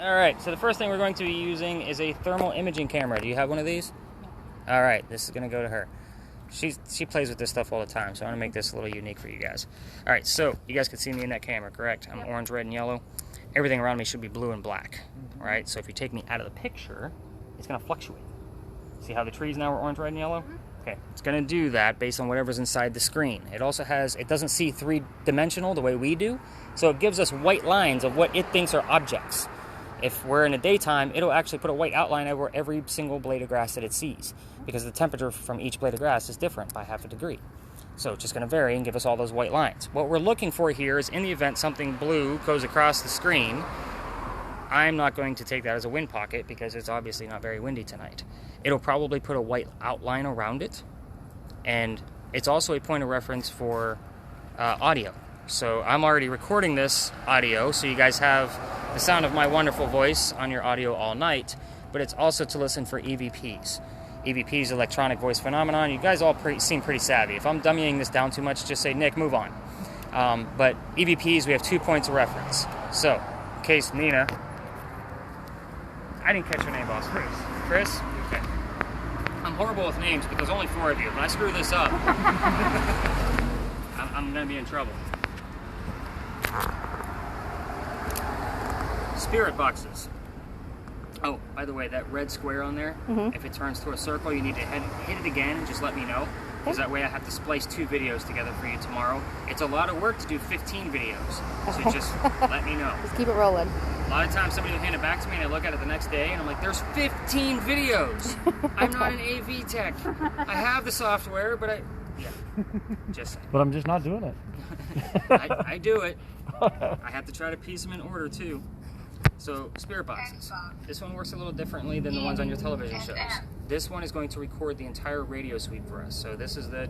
All right, so the first thing we're going to be using is a thermal imaging camera. Do you have one of these? All right, this is going to go to her. She plays with this stuff all the time, so I want to make this a little unique for you guys. All right, so you guys can see me in that camera, correct? I'm orange, red, and yellow. Everything around me should be blue and black, all right? So if you take me out of the picture, it's going to fluctuate. See how the trees now are orange, red, and yellow? Okay, it's going to do that based on whatever's inside the screen. It also has, it doesn't see three-dimensional the way we do, so it gives us white lines of what it thinks are objects. If we're in the daytime, it'll actually put a white outline over every single blade of grass that it sees, because the temperature from each blade of grass is different by ½ a degree. So it's just going to vary and give us all those white lines. What we're looking for here is, in the event something blue goes across the screen, I'm not going to take that as a wind pocket because it's obviously not very windy tonight. It'll probably put a white outline around it, and it's also a point of reference for audio. So I'm already recording this audio, so you guys have the sound of my wonderful voice on your audio all night, but it's also to listen for EVPs. EVPs, electronic voice phenomenon. You guys all seem pretty savvy. If I'm dummying this down too much, just say, Nick, move on. But EVPs, we have 2 points of reference. So, in case Nina... I didn't catch your name, boss. Chris? Okay. I'm horrible with names, but there's only 4 of you. When I screw this up, I'm going to be in trouble. Spirit boxes. Oh, by the way, that red square on there, if it turns to a circle, you need to hit it again and just let me know, because that way I have to splice 2 videos together for you tomorrow. It's a lot of work to do 15 videos, so just let me know. Just keep it rolling. A lot of times somebody will hand it back to me and I look at it the next day and I'm like, there's 15 videos. I'm not an AV tech. I have the software, but just saying. But I'm just not doing it. I do it. I have to try to piece them in order too. So, spirit boxes. This one works a little differently than the ones on your television shows. This one is going to record the entire radio sweep for us. So this is the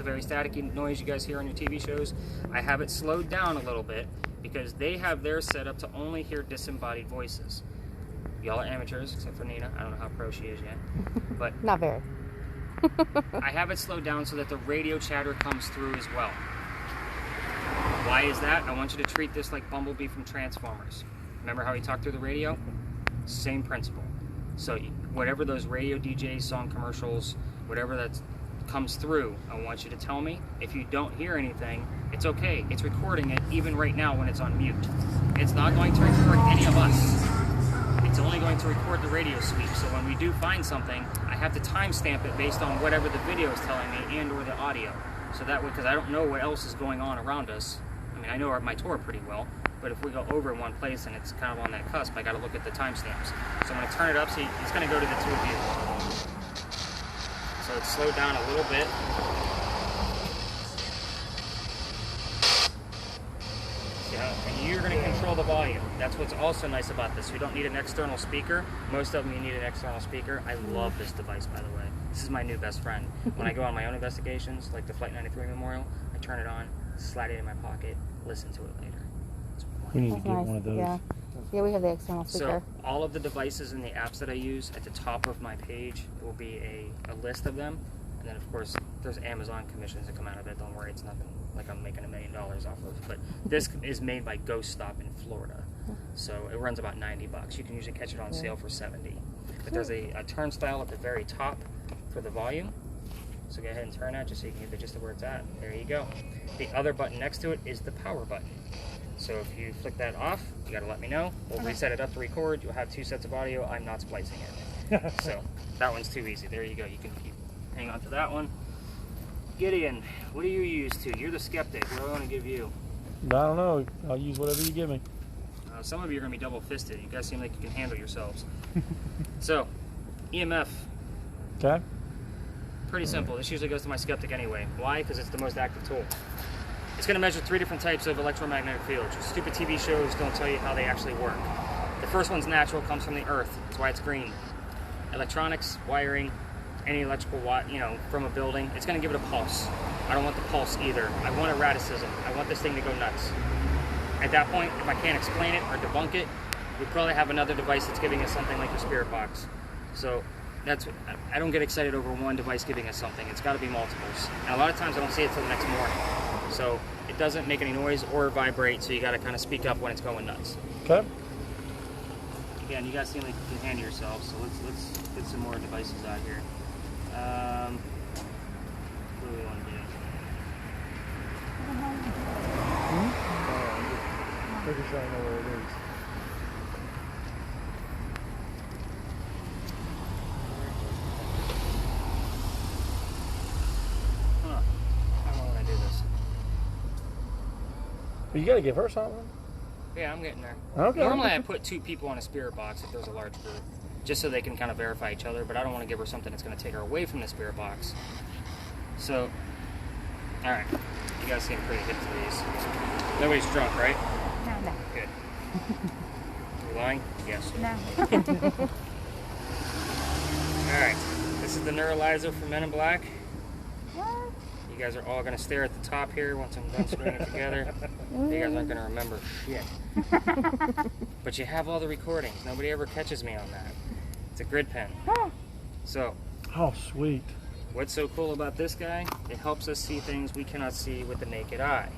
very staticky noise you guys hear on your TV shows. I have it slowed down a little bit because they have theirs set up to only hear disembodied voices. Y'all are amateurs, except for Nina. I don't know how pro she is yet. But not very. I have it slowed down so that the radio chatter comes through as well. Why is that? I want you to treat this like Bumblebee from Transformers. Remember how he talked through the radio? Same principle. So whatever those radio DJs, song commercials, whatever that comes through, I want you to tell me. If you don't hear anything, it's okay. It's recording it even right now when it's on mute. It's not going to record any of us. It's only going to record the radio sweep. So when we do find something, I have to timestamp it based on whatever the video is telling me and or the audio. So that way, because I don't know what else is going on around us. I mean, I know my tour pretty well, but if we go over in one place and it's kind of on that cusp, I got to look at the timestamps. So I'm going to turn it up, so it's going to go to the 2 of you. So it's slowed down a little bit. And you're going to control the volume. That's what's also nice about this. We don't need an external speaker. Most of them you need an external speaker. I love this device, by the way. This is my new best friend. When I go on my own investigations, like the Flight 93 Memorial, I turn it on, slide it in my pocket, listen to it later. We need to get one of those. Yeah, we have the external speaker. So all of the devices and the apps that I use, at the top of my page will be a list of them. And then, of course, there's Amazon commissions that come out of it. Don't worry, it's nothing like I'm making $1 million off of. But this is made by Ghost Stop in Florida. So it runs about $90. You can usually catch it on sale for $70. But there's a turnstile at the very top for the volume. So go ahead and turn that just so you can get the gist of where it's at. There you go. The other button next to it is the power button. So if you flick that off, you got to let me know. We'll reset it up to record. You'll have 2 sets of audio. I'm not splicing it. So that one's too easy. There you go. You can hang on to that one. Gideon, what are you used to? You're the skeptic. What do I want to give you? I don't know. I'll use whatever you give me. Some of you are going to be double-fisted. You guys seem like you can handle yourselves. So, EMF. Okay. Pretty simple. This usually goes to my skeptic anyway. Why? Because it's the most active tool. It's going to measure 3 different types of electromagnetic fields. Your stupid TV shows don't tell you how they actually work. The first one's natural, comes from the earth. That's why it's green. Electronics, wiring, any electrical from a building, it's going to give it a pulse. I don't want the pulse either. I want erraticism. I want this thing to go nuts. At that point, if I can't explain it or debunk it, we probably have another device that's giving us something like your spirit box. So I don't get excited over one device giving us something. It's got to be multiples. And a lot of times I don't see it till the next morning. So it doesn't make any noise or vibrate, so you got to kind of speak up when it's going nuts. Okay. again, you guys seem like you can handle yourselves, so let's get some more devices out here. What do we want to do? I'm pretty sure I know where it is. Huh. How long would I do this? But you gotta give her something. Yeah, I'm getting there. Okay. Normally I put 2 people on a spirit box if there's a large group, just so they can kind of verify each other, but I don't want to give her something that's going to take her away from the spirit box. So, alright. You guys seem pretty hip to these. Nobody's drunk, right? No. Good. You lying? Yes. No. Alright. This is the neuralizer for Men in Black. What? You guys are all going to stare at the top here once I'm done screwing it together. You guys aren't going to remember shit. But you have all the recordings. Nobody ever catches me on that. It's a grid pen. So, Oh, sweet. what's so cool about this guy? It helps us see things we cannot see with the naked eye.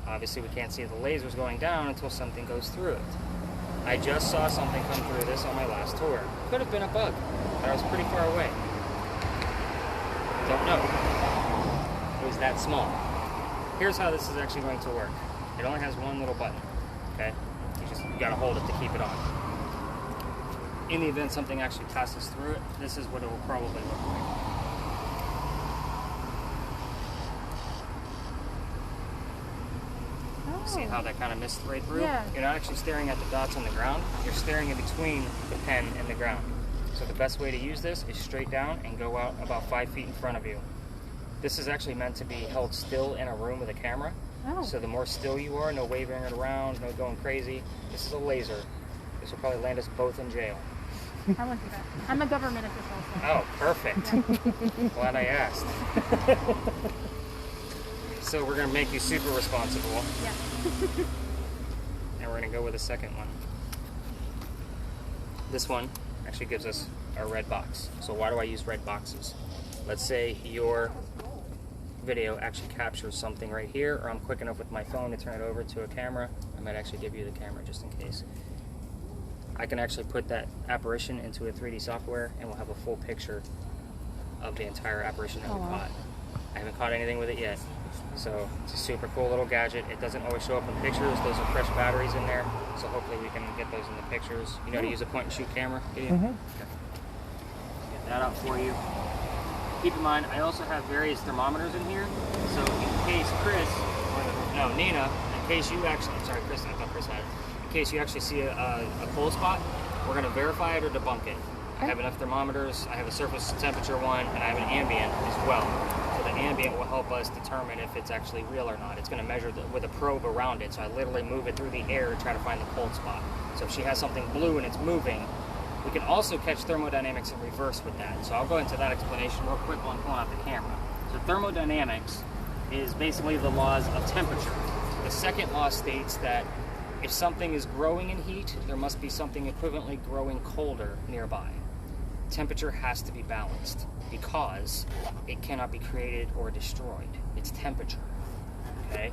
Obviously, we can't see the lasers going down until something goes through it. I just saw something come through this on my last tour. Could have been a bug, but I was pretty far away. Don't know. It was that small. Here's how this is actually going to work. It only has one little button, okay? You gotta hold it to keep it on. In the event something actually passes through it, this is what it will probably look like. See how that kind of missed right through? Yeah. You're not actually staring at the dots on the ground, you're staring in between the pen and the ground. So the best way to use this is straight down and go out about 5 feet in front of you. This is actually meant to be held still in a room with a camera. Oh. So the more still you are, no waving it around, no going crazy. This is a laser. This will probably land us both in jail. I went through that. I'm a government official. So. Oh, perfect. Glad I asked. So we're going to make you super responsible. Yeah. And we're going to go with the second one. This one actually gives us a red box. So why do I use red boxes? Let's say your video actually captures something right here, or I'm quick enough with my phone to turn it over to a camera. I might actually give you the camera just in case. I can actually put that apparition into a 3D software and we'll have a full picture of the entire apparition that we caught. I haven't caught anything with it yet. So it's a super cool little gadget. It doesn't always show up in pictures. Those are fresh batteries in there. So hopefully we can get those in the pictures. You know how to use a point and shoot camera? Okay. Get that out for you. Keep in mind, I also have various thermometers in here. So in case Nina, in case you actually, I'm sorry, Chris, I thought Chris had it. In case you actually see a cold spot, we're going to verify it or debunk it. I have enough thermometers, I have a surface temperature one, and I have an ambient as well. So the ambient will help us determine if it's actually real or not. It's going to measure with a probe around it, so I literally move it through the air to try to find the cold spot. So if she has something blue and it's moving, we can also catch thermodynamics in reverse with that. So I'll go into that explanation real quick while I'm pulling out the camera. So thermodynamics is basically the laws of temperature. The second law states that if something is growing in heat, there must be something equivalently growing colder nearby. Temperature has to be balanced because it cannot be created or destroyed. It's temperature, okay?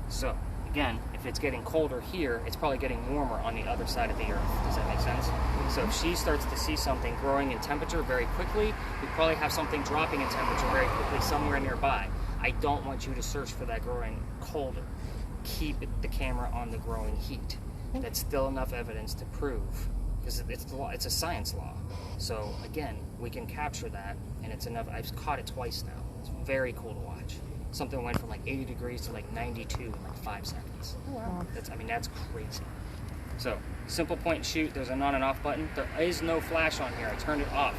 So, again, if it's getting colder here, it's probably getting warmer on the other side of the Earth. Does that make sense? So if she starts to see something growing in temperature very quickly, we probably have something dropping in temperature very quickly somewhere nearby. I don't want you to search for that growing colder. Keep the camera on the growing heat. That's still enough evidence to prove, because it's the law, it's a science law. So again, we can capture that, and it's enough. I've caught it twice now. It's very cool to watch. Something went from like 80 degrees to like 92 in like 5 seconds. Oh, wow. That's crazy. So simple point and shoot. There's an on and off button. There is no flash on here. I turned it off.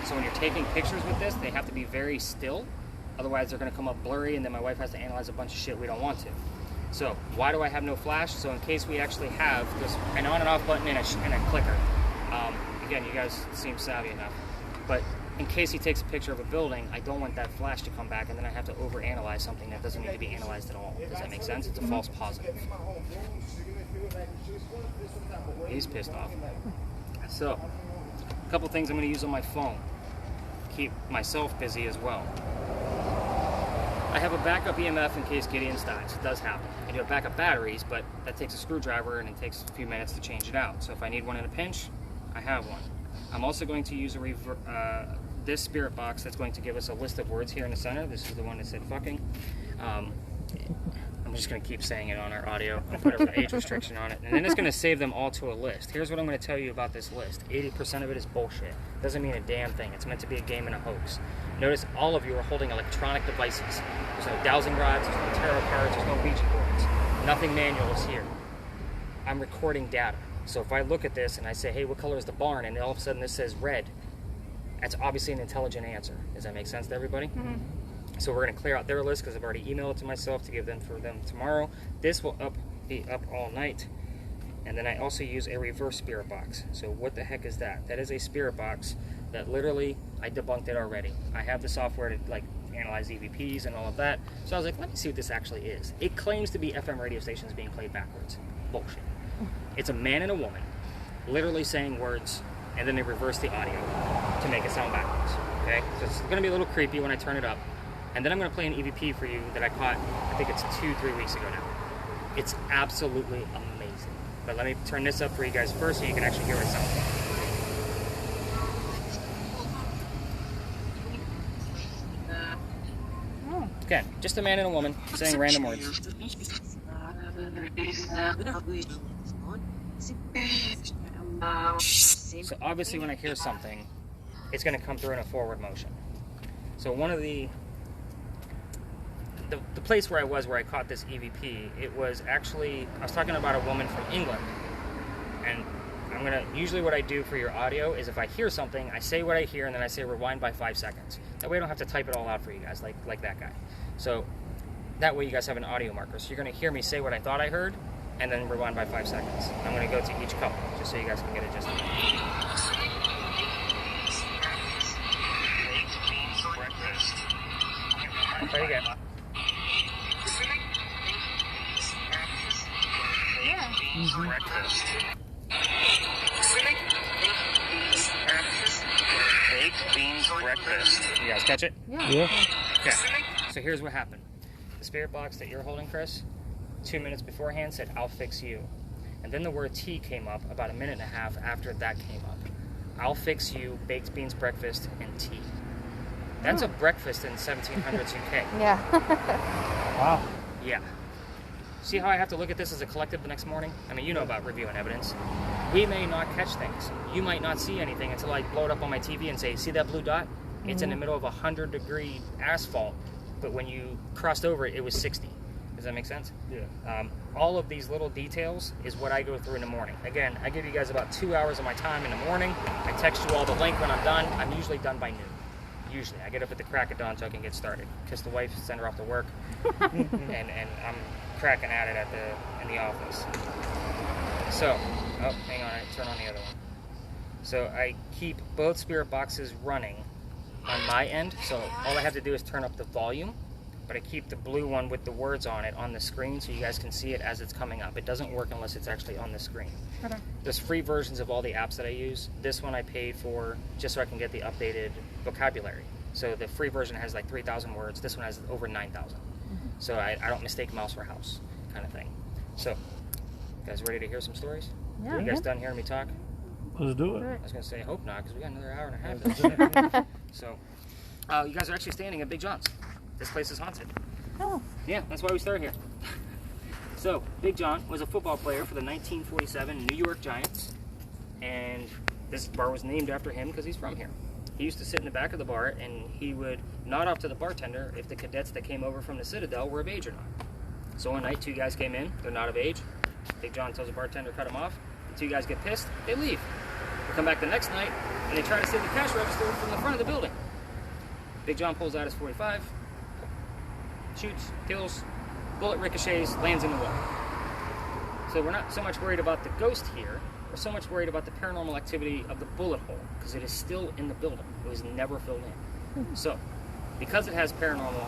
So when you're taking pictures with this, they have to be very still. Otherwise, they're going to come up blurry, and then my wife has to analyze a bunch of shit we don't want to. So why do I have no flash? So in case we actually have this, an on and off button and a clicker. Again, you guys seem savvy enough. But in case he takes a picture of a building, I don't want that flash to come back and then I have to overanalyze something that doesn't need to be analyzed at all. Does that make sense? It's a false positive. He's pissed off. So, a couple things I'm going to use on my phone. Keep myself busy as well. I have a backup EMF in case Gideon's dies. It does happen. I do have backup batteries, but that takes a screwdriver and it takes a few minutes to change it out. So if I need one in a pinch, I have one. I'm also going to use this spirit box that's going to give us a list of words here in the center. This is the one that said fucking. I'm just going to keep saying it on our audio. I'll put an age restriction on it. And then it's going to save them all to a list. Here's what I'm going to tell you about this list. 80% of it is bullshit. Doesn't mean a damn thing. It's meant to be a game and a hoax. Notice all of you are holding electronic devices. There's no dowsing rods, there's no tarot cards, there's no Ouija boards. Nothing manual is here. I'm recording data. So if I look at this and I say, hey, what color is the barn? And all of a sudden this says red. That's obviously an intelligent answer. Does that make sense to everybody? Mm-hmm. So we're going to clear out their list because I've already emailed it to myself to give them for them tomorrow. This will be up all night. And then I also use a reverse spirit box. So what the heck is that? That is a spirit box that literally, I debunked it already. I have the software to like analyze EVPs and all of that. So I was like, let me see what this actually is. It claims to be FM radio stations being played backwards. Bullshit. It's a man and a woman literally saying words, and then they reverse the audio to make it sound backwards. Okay? So it's going to be a little creepy when I turn it up. And then I'm going to play an EVP for you that I caught, I think it's 2-3 weeks ago now. It's absolutely amazing. But let me turn this up for you guys first so you can actually hear what it sounds like. Again, just a man and a woman saying random words. So obviously when I hear something, it's going to come through in a forward motion. So one of the place where I caught this EVP, it was actually, I was talking about a woman from England. And usually what I do for your audio is if I hear something, I say what I hear and then I say rewind by 5 seconds. That way I don't have to type it all out for you guys like that guy. So that way you guys have an audio marker. So you're going to hear me say what I thought I heard and then rewind by 5 seconds. I'm going to go to each couple just so you guys can get a gist of it. Try it again. Yeah. Breakfast. Baked beans breakfast. You guys catch it? Yeah. Okay. So here's what happened. The spirit box that you're holding, Chris, 2 minutes beforehand said, I'll fix you. And then the word tea came up about a minute and a half after that came up. I'll fix you, baked beans breakfast, and tea. That's a breakfast in 1700s UK. Yeah. Wow. Yeah. See how I have to look at this as a collective the next morning? I mean, you know about reviewing evidence. We may not catch things. You might not see anything until I blow it up on my TV and say, see that blue dot? It's in the middle of 100-degree asphalt, but when you crossed over it, it was 60. Does that make sense? Yeah. All of these little details is what I go through in the morning. Again, I give you guys about 2 hours of my time in the morning. I text you all the link when I'm done. I'm usually done by noon. Usually. I get up at the crack of dawn so I can get started. Kiss the wife, send her off to work, and I'm cracking at it in the office. So, oh, hang on, I turn on the other one. So I keep both spirit boxes running on my end, so all I have to do is turn up the volume, but I keep the blue one with the words on it on the screen so you guys can see it as it's coming up. It doesn't work unless it's actually on the screen. Okay. There's free versions of all the apps that I use. This one I paid for just so I can get the updated vocabulary. So the free version has like 3,000 words. This one has over 9,000. So I don't mistake mouse for house kind of thing. So, you guys ready to hear some stories? Yeah. You guys done hearing me talk? Let's do it. I was going to say, hope not, because we got another hour and a half. So, you guys are actually standing at Big John's. This place is haunted. Oh. Yeah, that's why we started here. So, Big John was a football player for the 1947 New York Giants, and this bar was named after him because he's from here. He used to sit in the back of the bar, and he would nod off to the bartender if the cadets that came over from the Citadel were of age or not. So one night, 2 guys came in, they're not of age. Big John tells the bartender, cut them off. The 2 guys get pissed, they leave. They come back the next night, and they try to steal the cash register from the front of the building. Big John pulls out his .45, shoots, kills, bullet ricochets, lands in the wall. So we're not so much worried about the ghost here, we're so much worried about the paranormal activity of the bullet hole, because it is still in the building. It was never filled in. So, because it has paranormal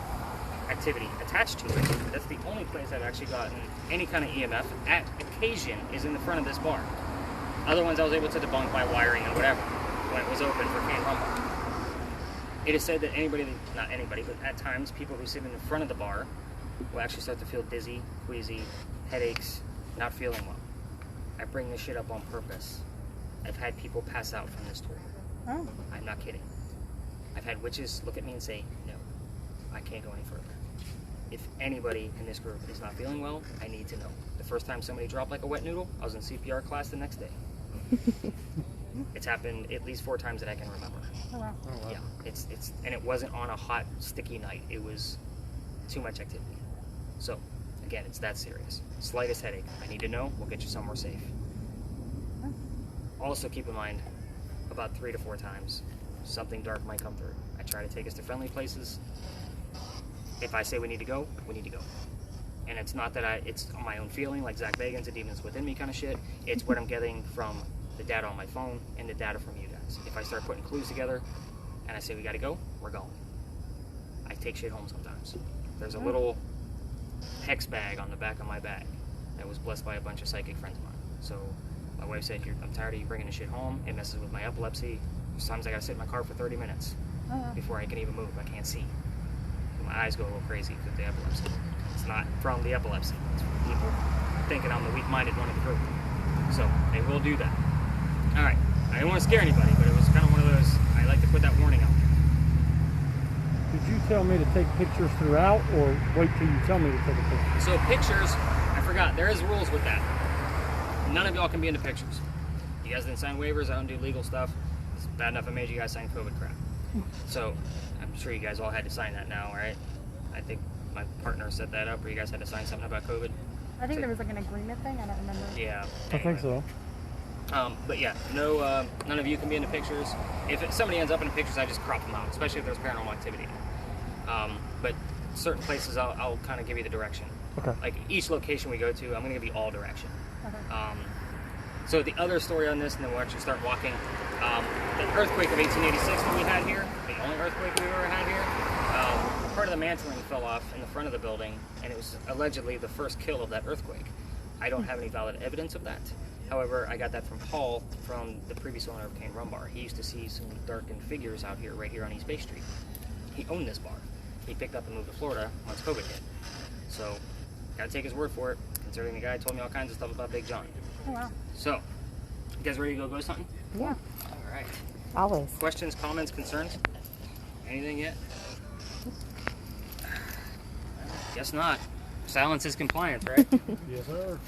activity attached to it, that's the only place I've actually gotten any kind of EMF at occasion is in the front of this bar. Other ones I was able to debunk by wiring and whatever when it was open for Cane Rumble. It is said that not anybody, but at times people who sit in the front of the bar will actually start to feel dizzy, queasy, headaches, not feeling well. I bring this shit up on purpose. I've had people pass out from this tour. Oh. I'm not kidding. I've had witches look at me and say, no, I can't go any further. If anybody in this group is not feeling well, I need to know. The first time somebody dropped like a wet noodle, I was in CPR class the next day. It's happened at least 4 times that I can remember. Oh, wow. Oh, wow. Yeah, and it wasn't on a hot, sticky night. It was too much activity. So, again, it's that serious. Slightest headache, I need to know, we'll get you somewhere safe. Also keep in mind, about 3 to 4 times, something dark might come through. I try to take us to friendly places. If I say we need to go, we need to go. And it's not that it's on my own feeling, like Zach Bagan's, a demon's within me kind of shit. It's what I'm getting from the data on my phone and the data from you guys. If I start putting clues together and I say we gotta go, we're going. I take shit home sometimes. There's a little hex bag on the back of my bag that was blessed by a bunch of psychic friends of mine. So my wife said, I'm tired of you bringing the shit home. It messes with my epilepsy. Sometimes I gotta sit in my car for 30 minutes before I can even move. I can't see. My eyes go a little crazy with the epilepsy. It's not from the epilepsy. It's from people thinking I'm the weak-minded one of the group. So they will do that. All right. I didn't want to scare anybody, but it was kind of one of those, I like to put that warning out there. Did you tell me to take pictures throughout, or wait till you tell me to take a picture? So pictures, I forgot, there is rules with that. None of y'all can be into pictures. You guys didn't sign waivers, I don't do legal stuff. It's bad enough I made you guys sign COVID crap. So I'm sure you guys all had to sign that now, right? I think my partner set that up where you guys had to sign something about COVID. I think there was like an agreement thing. I don't remember. Yeah. I think so. But yeah, no, none of you can be into pictures. If somebody ends up in pictures, I just crop them out, especially if there's paranormal activity. But certain places, I'll kind of give you the direction. Okay. Like each location we go to, I'm going to give you all direction. Okay. So the other story on this, and then we'll actually start walking. The earthquake of 1886 that we had here, the only earthquake we've ever had here, part of the mantling fell off in the front of the building, and it was allegedly the first kill of that earthquake. I don't have any valid evidence of that. However, I got that from Paul, from the previous owner of Kane Rum Bar. He used to see some darkened figures out here, right here on East Bay Street. He owned this bar. He picked up and moved to Florida once COVID hit. So, gotta take his word for it, considering the guy told me all kinds of stuff about Big John. Oh, wow. So, you guys ready to go ghost hunting? Yeah. All right. Always. Questions, comments, concerns? Anything yet? Guess not. Silence is compliance, right? Yes, sir.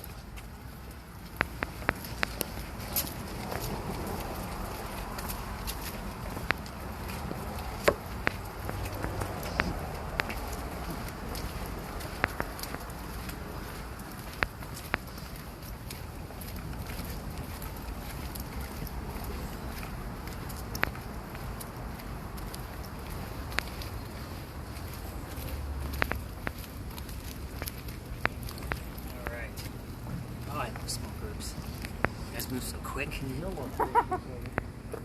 Move so quick.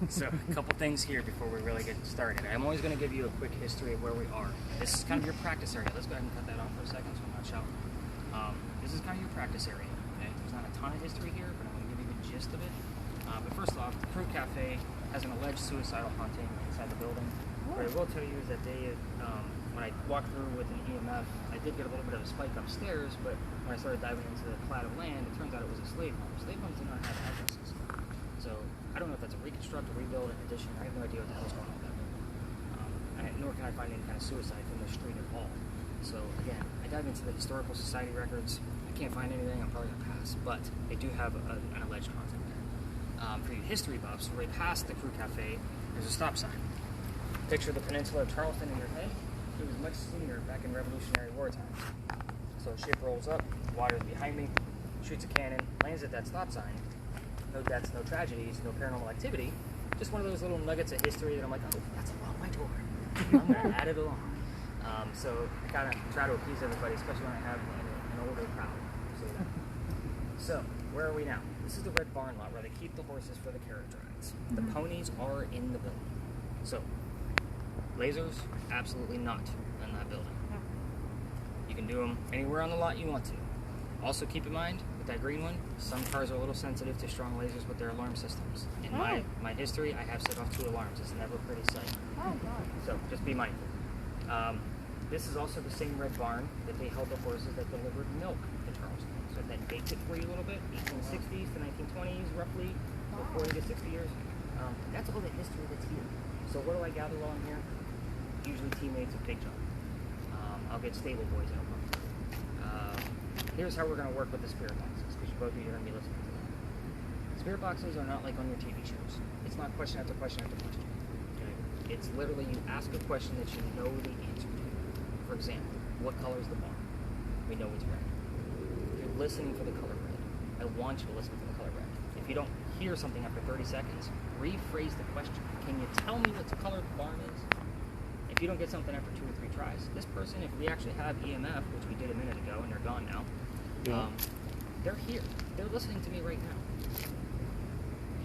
So, a couple things here before we really get started. I'm always going to give you a quick history of where we are. This is kind of your practice area. Let's go ahead and cut that off for a second so I'm not shouting. This is kind of your practice area. Okay? There's not a ton of history here, but I'm going to give you the gist of it. But first off, the Crew Cafe has an alleged suicidal haunting inside the building. What I will tell you is that they, when I walked through with an EMF, I did get a little bit of a spike upstairs, but when I started diving into the plat of land, it turns out it was a slave home. Slave homes do not have addresses. So I don't know if that's a reconstruct, a rebuild, an addition. I have no idea what the hell's going on with that. Nor can I find any kind of suicide from the street at all. So again, I dive into the historical society records. I can't find anything. I'm probably gonna pass, but they do have an alleged haunting there. For you history buffs, right past the Crew Cafe, there's a stop sign. Picture the peninsula of Charleston in your head. It was much sooner back in Revolutionary War times. So a ship rolls up, water's behind me, shoots a cannon, lands at that stop sign. No deaths, no tragedies, no paranormal activity. Just one of those little nuggets of history that I'm like, oh, that's along my tour. I'm going to add it along. So I kind of try to appease everybody, especially when I have an older crowd. So, where are we now? This is the Red Barn lot where they keep the horses for the carriage rides. The ponies are in the building. So, lasers, absolutely not in that building. You can do them anywhere on the lot you want to. Also keep in mind, with that green one, some cars are a little sensitive to strong lasers with their alarm systems. In my history, I have set off 2 alarms. It's never a pretty sight. Oh, God. So just be mindful. This is also the same Red Barn that they held the horses that delivered milk to Charleston. So that dates it for you a little bit, 1860s to 1920s roughly. Wow. 40 to 60 years. That's all the history that's here. So what do I gather while I'm here? Usually teammates of Big John. I'll get stable boys in a month. Here's how we're going to work with the spirit boxes, because both of you are going to be listening to them. Spirit boxes are not like on your TV shows. It's not question after question after question. Okay? It's literally you ask a question that you know the answer to. For example, what color is the barn? We know it's red. You're listening for the color red. I want you to listen for the color red. If you don't hear something after 30 seconds, rephrase the question. Can you tell me what the color of the barn is? If you don't get something after 2 or 3 tries, this person, if we actually have EMF, which we did a minute ago, and they're gone now, they're here. They're listening to me right now.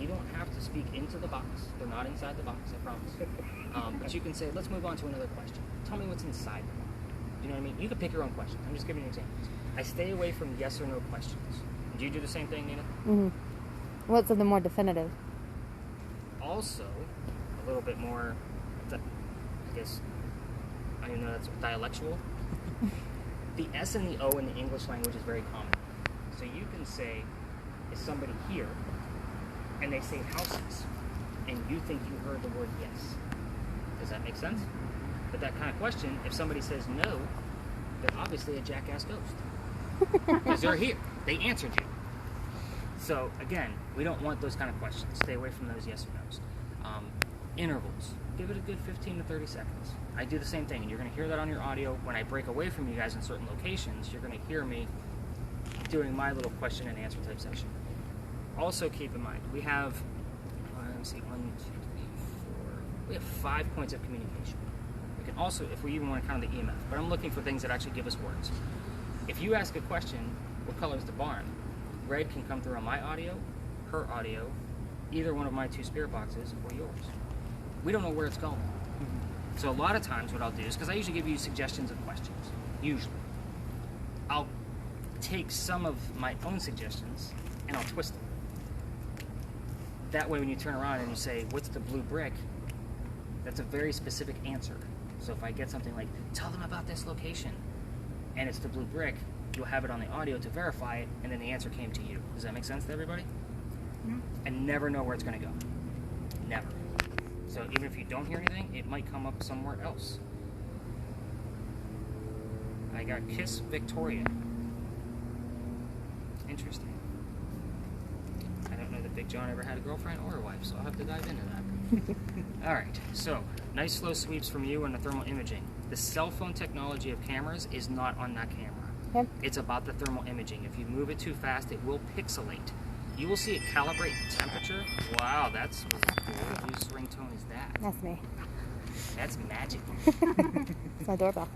You don't have to speak into the box. They're not inside the box, I promise. But you can say, let's move on to another question. Tell me what's inside the box. You know what I mean? You can pick your own question. I'm just giving you examples. I stay away from yes or no questions. Do you do the same thing, Nina? Mm-hmm. What's the more definitive? Also, a little bit more, I guess, I don't even know that's dialectual. The S and the O in the English language is very common. So you can say, is somebody here? And they say houses. And you think you heard the word yes. Does that make sense? But that kind of question, if somebody says no, they're obviously a jackass ghost. Because they're here. They answered you. So, again, we don't want those kind of questions. Stay away from those yes or no's. Intervals. Give it a good 15 to 30 seconds. I do the same thing, and you're going to hear that on your audio. When I break away from you guys in certain locations, you're going to hear me doing my little question and answer type session. Also, keep in mind, we have, let me see, 1, 2, 3, 4, we have 5 points of communication. We can also, if we even want to count the EMF, but I'm looking for things that actually give us words. If you ask a question, what color is the barn? Red can come through on my audio, her audio, either one of my 2 spirit boxes, or yours. We don't know where it's going. So a lot of times what I'll do is, because I usually give you suggestions of questions, usually. I'll take some of my own suggestions and I'll twist them. That way when you turn around and you say, what's the blue brick? That's a very specific answer. So if I get something like, tell them about this location, and it's the blue brick, you'll have it on the audio to verify it, and then the answer came to you. Does that make sense to everybody? Mm-hmm. And never know where it's going to go. Never. So even if you don't hear anything, it might come up somewhere else. I got Kiss Victoria. Interesting. I don't know that Big John ever had a girlfriend or a wife, so I'll have to dive into that. Alright, so nice slow sweeps from you on the thermal imaging. The cell phone technology of cameras is not on that camera. Yep. It's about the thermal imaging. If you move it too fast, it will pixelate. You will see it calibrate temperature. Wow, that's whose ringtone is that? That's me. That's magic. It's my doorbell.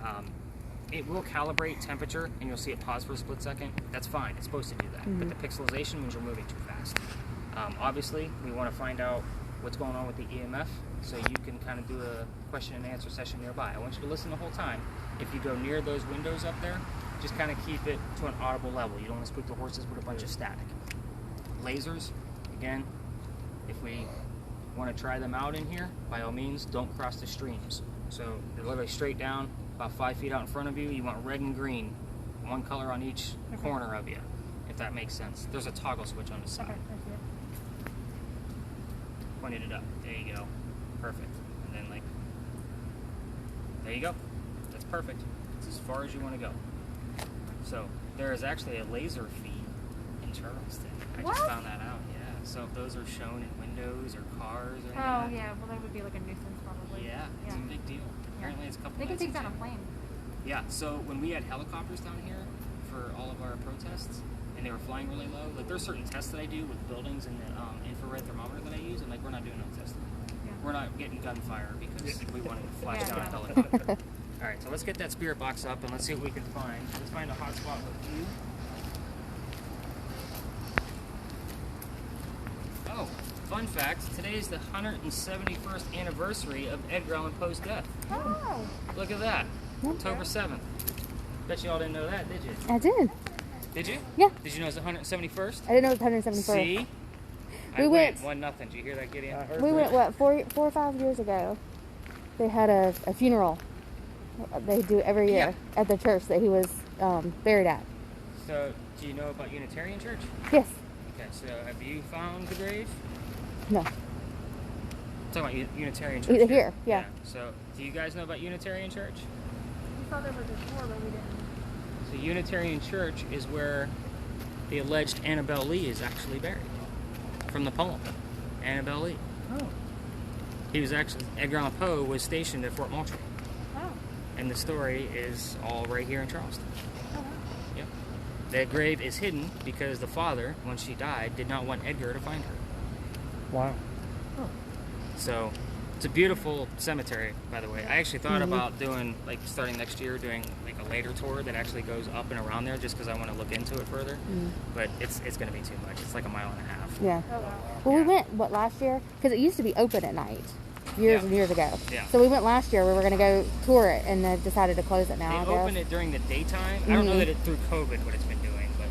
It will calibrate temperature, and you'll see it pause for a split second. That's fine. It's supposed to do that. But the pixelization means you're moving too fast. Obviously, we want to find out what's going on with the EMF, so you can kind of do a question and answer session nearby. I want you to listen the whole time. If you go near those windows up there, just kind of keep it to an audible level. You don't want to spook the horses with a bunch of static. Lasers, again, if we want to try them out in here, by all means, don't cross the streams. So they're literally straight down, about 5 feet out in front of you. You want red and green, one color on each corner of you, if that makes sense. There's a toggle switch on the side. Pointed it up. There you go. Perfect. And then, like, there you go. That's perfect. It's as far as you want to go. So there is actually a laser feed in Charleston. I just found that out. Yeah. So if those are shown in windows or cars or anything. Oh yeah, well that would be like a nuisance probably. Yeah, it's a big deal. Apparently it's a couple. They can take down a plane. Yeah. So when we had helicopters down here for all of our protests, and they were flying really low, like there's certain tests that I do with buildings and the infrared thermometer that I use, and like we're not doing no testing. Yeah. We're not getting gunfire because we wanted to flash down a helicopter. All right, so let's get that spirit box up and let's see what we can find. Let's find a hot spot with you. Oh, fun fact, today is the 171st anniversary of Edgar Allan Poe's death. Oh. Look at that, October 7th. Bet you all didn't know that, did you? I did. Did you? Yeah. Did you know it's the 171st? I didn't know it was 171st. See? We went 1-0. Did you hear that, Gideon? We went, what, 4 or 5 years ago. They had a funeral. They do every year at the church that he was buried at. So, do you know about Unitarian Church? Yes. Okay, so have you found the grave? No. I'm talking about Unitarian Church. Here, yeah. So, do you guys know about Unitarian Church? We thought there was a tour, but we didn't. So, Unitarian Church is where the alleged Annabelle Lee is actually buried. From the poem, Annabelle Lee. Oh. He was actually, Edgar Allan Poe was stationed at Fort Moultrie. Oh. And the story is all right here in Charleston. Oh, wow. Yep. That grave is hidden because the father, when she died, did not want Edgar to find her. Wow. So, it's a beautiful cemetery, by the way. I actually thought about doing, like, starting next year, doing, like, a later tour that actually goes up and around there just because I want to look into it further. But it's going to be too much. It's like 1.5 miles. Yeah. Oh, wow. Well, we Yeah. went, what, last year? Because it used to be open at night. Years Yeah. and years ago. Yeah. So we went last year. We were going to go tour it, and they decided to close it now, They I guess. opened it during the daytime. I don't know that it through COVID what it's been doing, but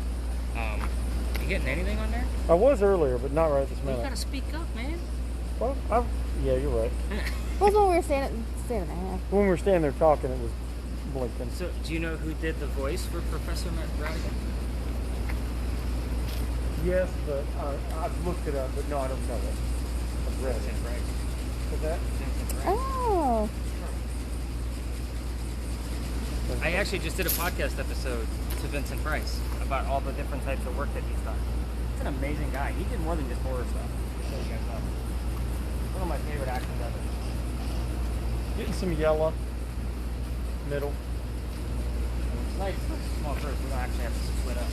you getting anything on there? I was earlier, but not right this You minute. gotta speak up, man. Well, yeah, you're right. What was when we were standing there? When we were standing there talking, it was blinking. So, do you know who did the voice for Professor Radigan? Yes, but I've looked it up, but no, I don't know it. I've read Vincent it. Price. Is that? Vincent Price. Oh. I actually just did a podcast episode to Vincent Price about all the different types of work that he's done. He's an amazing guy. He did more than just horror stuff. Just so you guys know. One of my favorite actions ever. Getting some yellow. Middle. It's nice, it's a small group. We don't actually have to split up.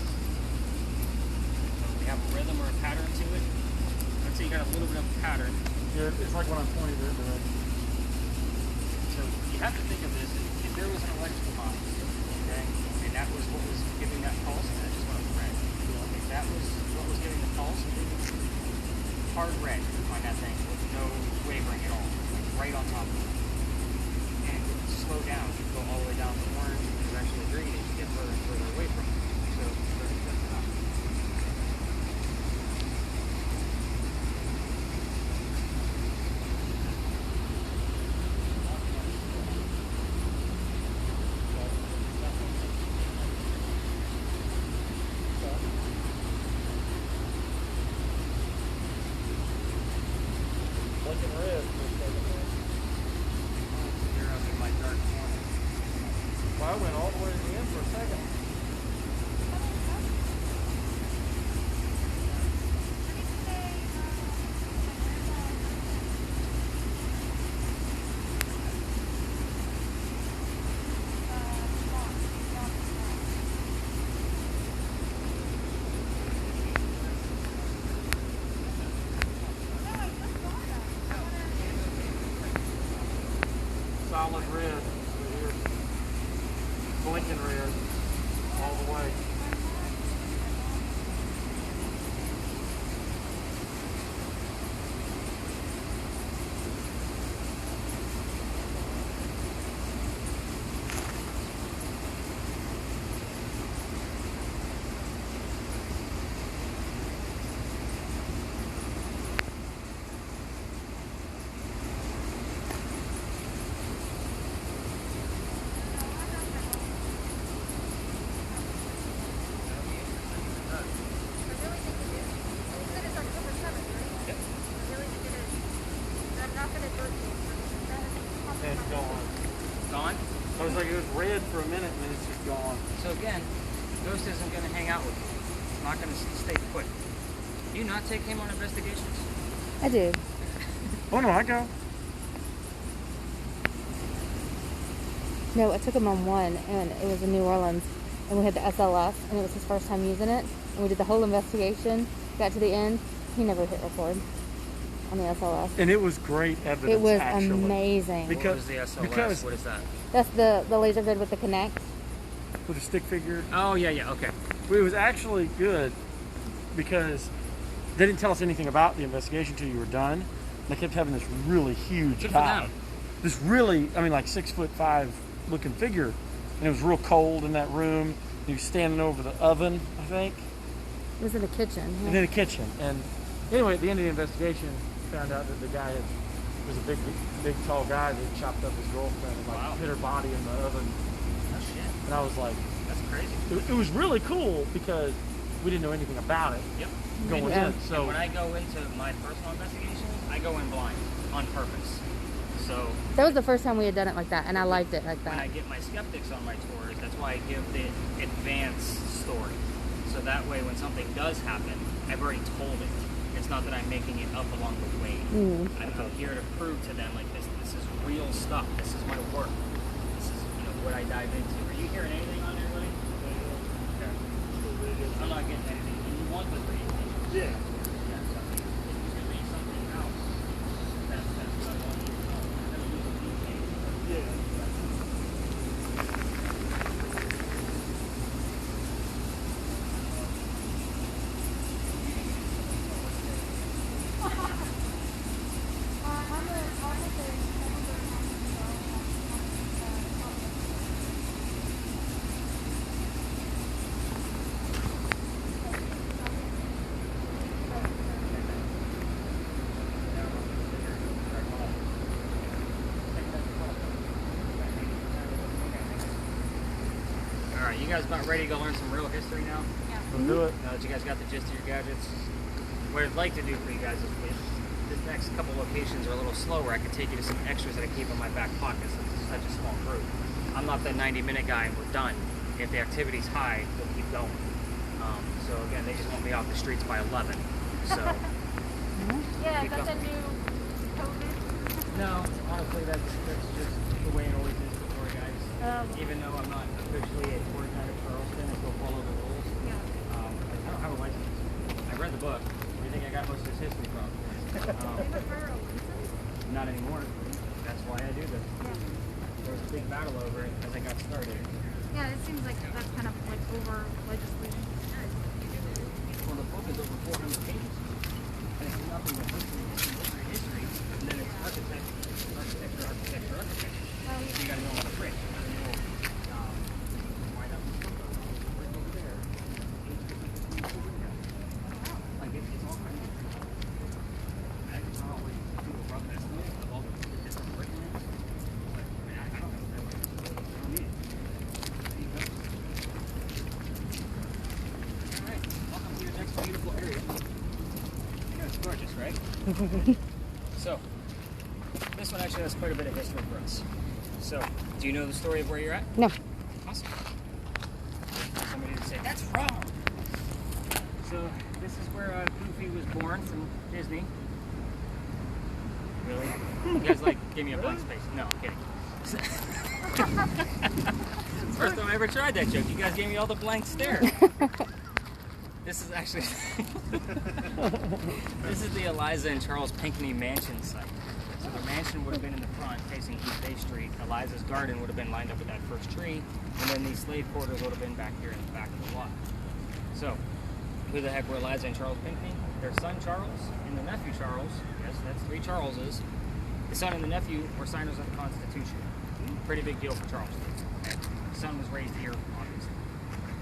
So we have a rhythm or a pattern to it. Let's say you got a little bit of a pattern. Yeah, it's like when I'm pointing it. So you have to think of this, if there was an electrical box, okay, and that was what was giving that pulse, and I just want to red. If that was what was giving the pulse, hard red on that thing with no wavering at all, like right on top of it. And it would slow down, you'd go all the way down to orange, and eventually green, and you get further and further away from it. So 30 seconds up. Blinking red. You're up in my dark corner. Well, I went all the way to the end for a second. Solid red right here. Blinking red all the way. And it's gone. Gone? I was like, it was red for a minute and then it's just gone. So again, Ghost isn't going to hang out with you. It's not going to stay put. Do you not take him on investigations? I do. Oh no, I go. No, I took him on one, and it was in New Orleans, and we had the SLS, and it was his first time using it, and we did the whole investigation, got to the end, he never hit record on the SLS. And it was great evidence. It was actually. amazing. What was the SLS? What is that? That's the laser grid with the Connect. With a stick figure. Oh, yeah, okay. It was actually good because they didn't tell us anything about the investigation until you were done. They kept having this really huge Good for guy. them. This really, I mean, like 6'5" looking figure. And it was real cold in that room. He was standing over the oven, I think, It was in the kitchen. and in the kitchen. And anyway, at the end of the investigation, found out that the guy was a big, tall guy that chopped up his girlfriend and like Wow. hit her body in the oven. Oh, shit. And I was like, That's crazy. it was really cool because we didn't know anything about it Yep. going Yeah. in. So When I go into my personal investigations, I go in blind on purpose. So That was the first time we had done it like that, and I liked it like when I that. get my skeptics on my tours, that's why I give the advanced story. So that way, when something does happen, I've already told it. It's not that I'm making it up along the way. I'm here to prove to them like this is real stuff. This is my work. This is what I dive into. Are you hearing anything on there, buddy? Okay. I'm not getting anything. You want the read? Yeah. Yeah. So if you can read something else, that's what I want you to know. I'm gonna use a detail. Yeah. Alright, you guys about ready to go learn some real history now? Yeah. Let's do it. Now that you guys got the gist of your gadgets, what I'd like to do for you guys is this next couple locations are a little slower. I could take you to some extras that I keep in my back pocket since it's such a small group. I'm not that 90-minute guy and we're done. If the activity's high, we'll keep going. So again, they just want me off the streets by 11. So Yeah, Keep that's a going. new COVID. no, honestly, that's just the way it always is for tour guides. Even though I'm not officially a tour guide at Charleston, I still follow the rules. Yeah. I don't have a license. I read the book. Where do you think I got most of this history from? Not anymore. That's why I do this. Yeah. There was a big battle over it as I got started. Yeah, it seems like that's kind of like over legislation. Well, the book is over 400 pages. And it's nothing but history. And then it's architecture. Oh, So you gotta know all the tricks. You gotta know why that was right over there. Like it's all right. I can always do a rough estimate of all the different arguments. But I mean, I don't know if that's what I need. Alright, welcome to your next beautiful area. You know it's gorgeous, right? So, this one actually has quite a bit of history for us. So, do you know the story of where you're at? No. Awesome. Somebody would say, that's wrong. So, this is where Goofy was born from Disney. Really? You guys gave me a blank space. No, I'm kidding. First time I ever tried that joke. You guys gave me all the blank stare. This is actually, this is the Eliza and Charles Pinckney mansion site. So the mansion would have been in the front facing East Bay Street. Eliza's garden would have been lined up with that first tree. And then these slave quarters would have been back here in the back of the lot. So, who the heck were Eliza and Charles Pinckney? Their son Charles and the nephew Charles. Yes, that's 3 Charleses. The son and the nephew were signers of the Constitution. Pretty big deal for Charleston. Okay? The son was raised here, obviously.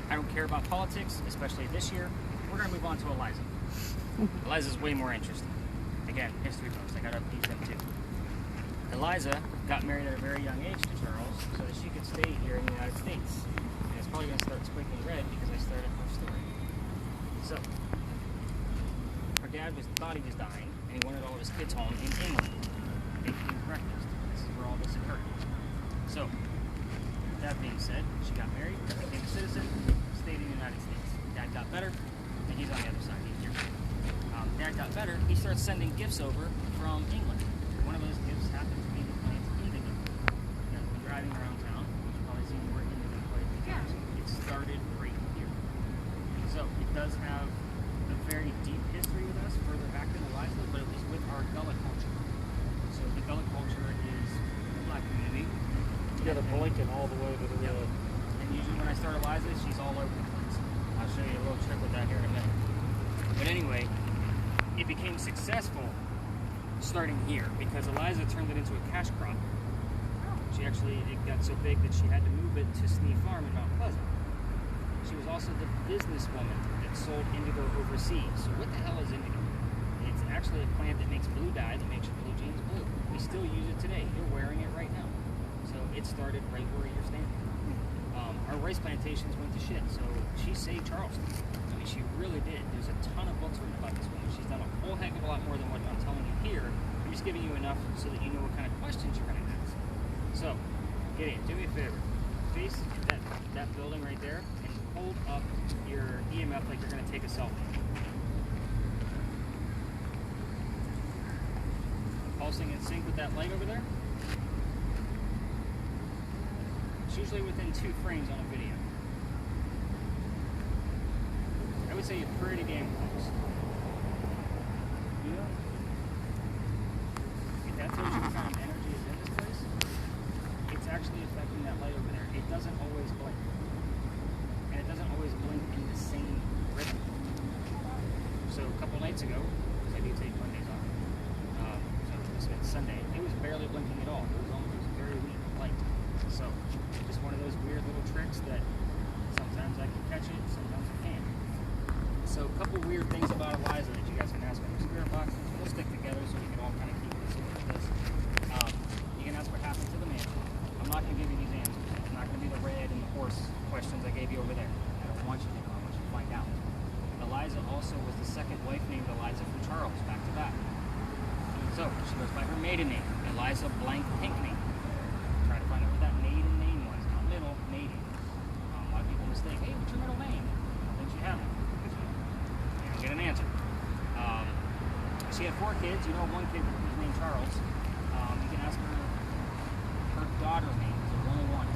I don't care about politics, especially this year. We're going to move on to Eliza. Eliza's way more interesting. Again, history books, I got to teach them too. Eliza got married at a very young age to Charles so that she could stay here in the United States. And it's probably going to start squinting red because I started her story. So, her dad thought he was dying and he wanted all of his kids home in England. Making breakfast. This is where all this occurred. So, that being said, she got married, became a citizen, stayed in the United States. Dad got better, and he's on the other side. He's here. Dad got better, he starts sending gifts over from England. One of those gifts happened to be the plant indigo. You guys have been driving around town, you've probably seen where indigo quite a few times. It started right here. So, it does have a very deep history with us, further back than Eliza, but it was with our Gullah culture. So, the Gullah culture is the black community. You got a blinking all the way to the Yep. road. And usually when I start Eliza, she's all over the place. I'll show you a little trick with that here in a minute. But anyway, it became successful starting here because Eliza turned it into a cash crop. It got so big that she had to move it to Sneed Farm in Mount Pleasant. She was also the businesswoman that sold indigo overseas. So what the hell is indigo? It's actually a plant that makes blue dye that makes your blue jeans blue. We still use it today. You're wearing it right now. So it started right where you're standing. Our rice plantations went to shit, so she saved Charleston. I mean, And she really did. There's a ton of books written about this woman. She's done a whole heck of a lot more than what I'm telling you here. I'm just giving you enough so that you know what kind of questions you're going to ask. So, Gideon, do me a favor. Face that building right there and hold up your EMF like you're going to take a selfie. Pulsing in sync with that light over there. It's usually within 2 frames on a video. I would say you're pretty damn close. Yeah. If that tells you what kind of energy is in this place, it's actually affecting that light over there. It doesn't always blink. And it doesn't always blink in the same rhythm. So a couple nights ago, because I do take Mondays off, so this was Sunday, it was barely blinking at all. It was very weak light. So just one of those weird little tricks that sometimes I can catch it, sometimes I can't. So a couple weird things about Eliza that you guys can ask on your spirit box. We'll stick together so we can all kind of keep this with this. You can ask what happened to the man. I'm not going to give you these answers. It's not going to be the red and the horse questions I gave you over there. I don't want you to know. I want you to find out. Eliza also was the second wife named Eliza from Charles, back to back. So she goes by her maiden name, Eliza blank Pinkney. Try to find out what that maiden name was. Not middle, maiden. A lot of people mistake, hey, what's your middle name? I think she had it. You don't get an answer. She had 4 kids. You know, one kid was named Charles. You can ask her daughter's name. There's only one.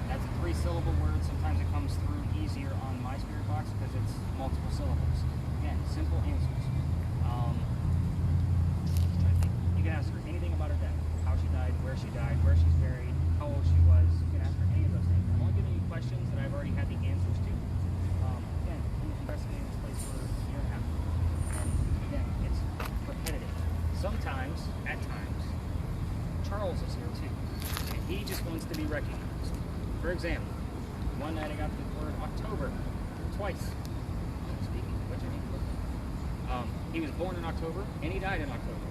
That's a 3-syllable word. Sometimes it comes through easier on my spirit box because it's multiple syllables. Again, simple answers. You can ask her anything about her death. How she died, where she's buried, how old she was. You can ask her any of those things. I'm only giving you questions that I've already had the answers to. Again, I'm investigating this place for a year and a half. And again, it's repetitive. Sometimes, at times, Charles is here too. And he just wants to be recognized. For example, one night I got the word October twice. Speaking of which, I need to look. He was born in October and he died in October.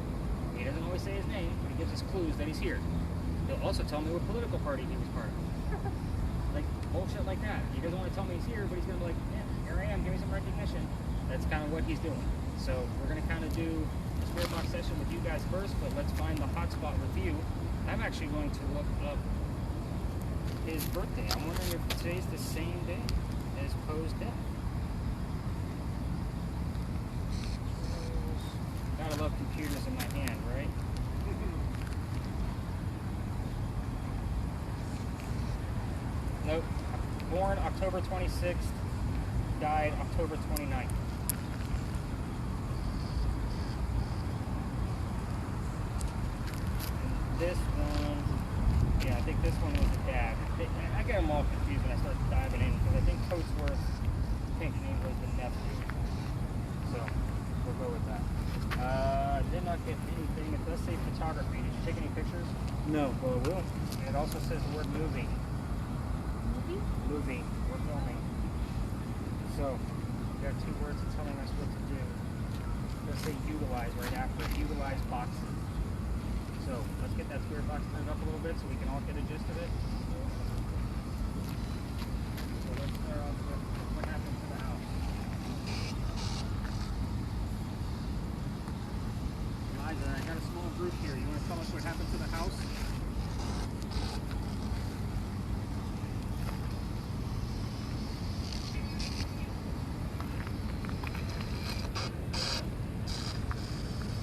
He doesn't always say his name, but he gives us clues that he's here. He'll also tell me what political party he was part of. Like bullshit like that. He doesn't want to tell me he's here, but he's going to be like, yeah, here I am, give me some recognition. That's kind of what he's doing. So we're going to kind of do a spirit box session with you guys first, but let's find the hotspot with you. I'm actually going to look up his birthday. I'm wondering if today's the same day as Poe's death. Gotta love computers in my hand, right? Nope. Born October 26th, died October 29th. And this one, yeah, I think this one was the dad. I get them all confused when I start diving in because I think Coatsworth Pinkney was the nephew. So we'll go with that. Did not get anything. It does say photography. Did you take any pictures? No, but I will. And it also says the word movie. Movie. We're filming. So, we got 2 words telling us what to do. Let's say utilize right after. Utilize boxes. So, let's get that spirit box turned up a little bit so we can all get a gist of it. So, let's start off with what happened to the house. Eliza, I got a small group here. You want to tell us what happened to the house?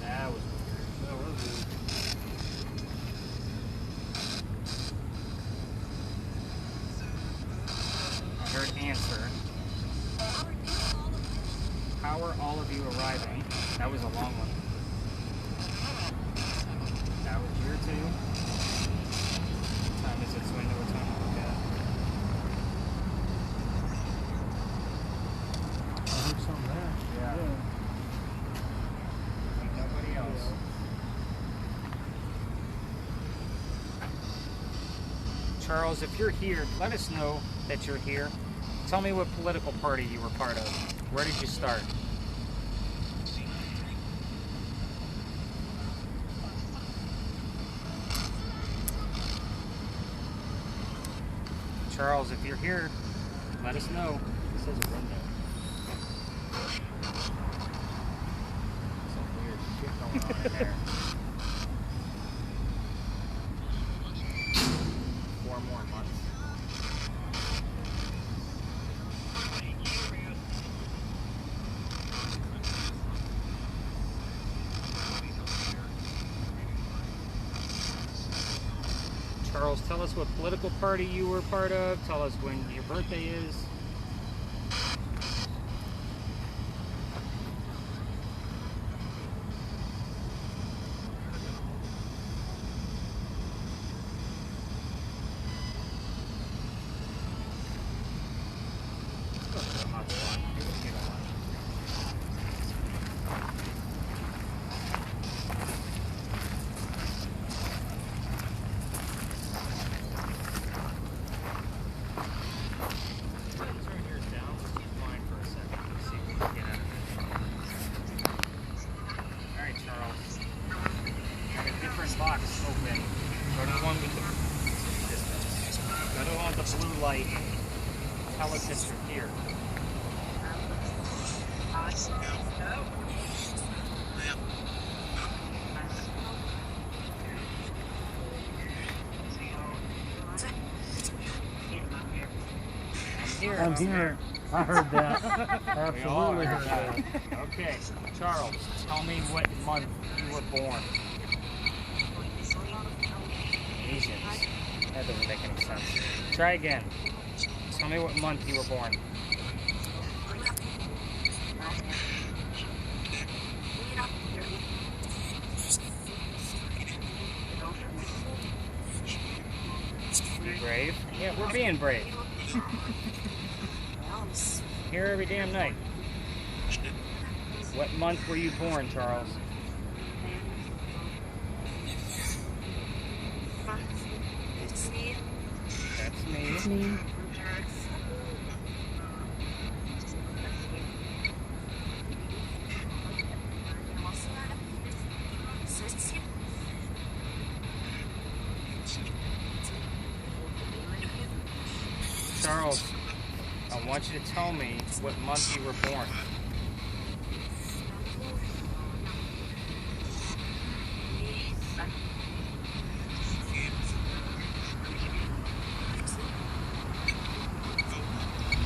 That was weird. That was weird. I heard answer. How are all of you arriving? That was a long one. That was year 2. What time is it so I know what time to look at? I heard something there. Yeah. Like nobody else. Charles, if you're here, let us know that you're here. Tell me what political party you were part of. Where did you start? Charles, if you're here, let us know. This is a window. there. 4 more months. Charles, tell us what political party you were part of. Tell us when your birthday is. Box open. Go to the one with the distance. Go to the one with the blue light. Tell us that you're here. I'm here. I heard that. Absolutely heard heard that. Okay, Charles, tell me what month you were born. Asians. That doesn't make any sense. Try again. Tell me what month you were born. Be brave? Yeah, we're being brave. Here every damn night. What month were you born, Charles? That's me. It's me. Charles, I want you to tell me what month you were born.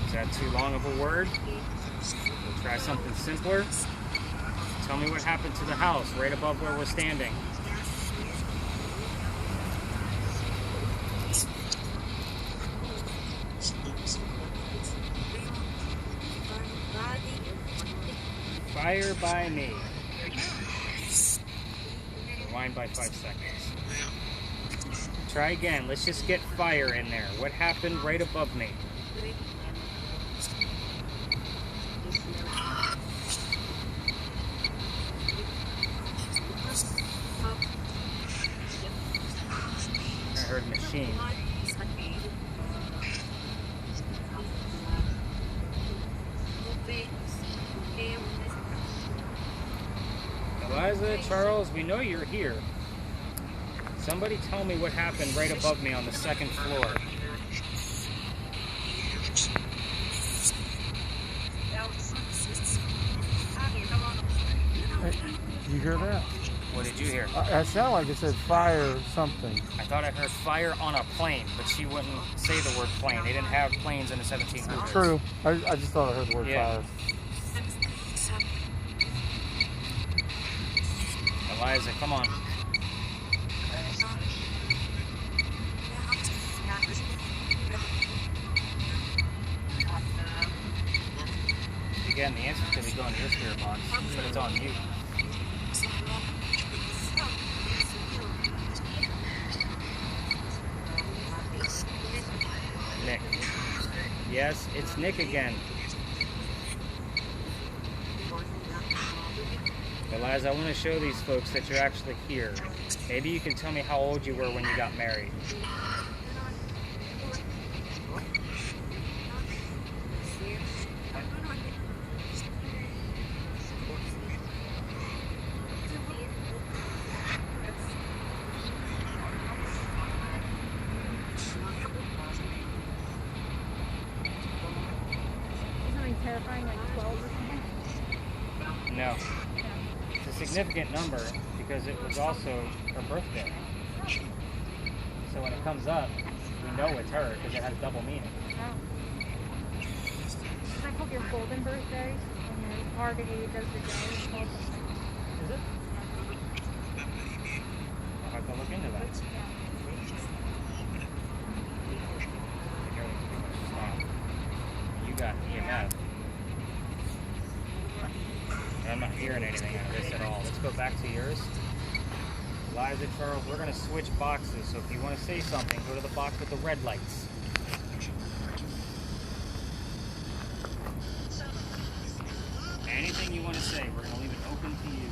Is that too long of a word? We'll try something simpler. Tell me what happened to the house right above where we're standing. Fire by me. Rewind by 5 seconds. Try again. Let's just get fire in there. What happened right above me? I heard machine. Eliza, Charles, we know you're here. Somebody tell me what happened right above me on the 2nd floor. Did you hear that? What did you hear? It sounded like it said fire something. I thought I heard fire on a plane, but she wouldn't say the word plane. They didn't have planes in the 1700s. True. I just thought I heard the word Yeah. fire. Eliza, come on. Again, the answer could be going to your spirit box, but it's on you. Nick. Yes, it's Nick again. Eliza, I want to show these folks that you're actually here. Maybe you can tell me how old you were when you got married. Something terrifying, like 12 or something. No. It's a significant number because it was also her birthday. So when it comes up, we know it's her because it has double meaning. Oh. It's like your golden birthday and your hard age as the day. It's called something. Is it? I'll have to look into that. You got EMF. I'm not hearing anything out of this at all. Let's go back to yours. Liza, Charles, we're going to switch boxes, so if you want to say something, go to the box with the red lights. Anything you want to say, we're going to leave it open to you.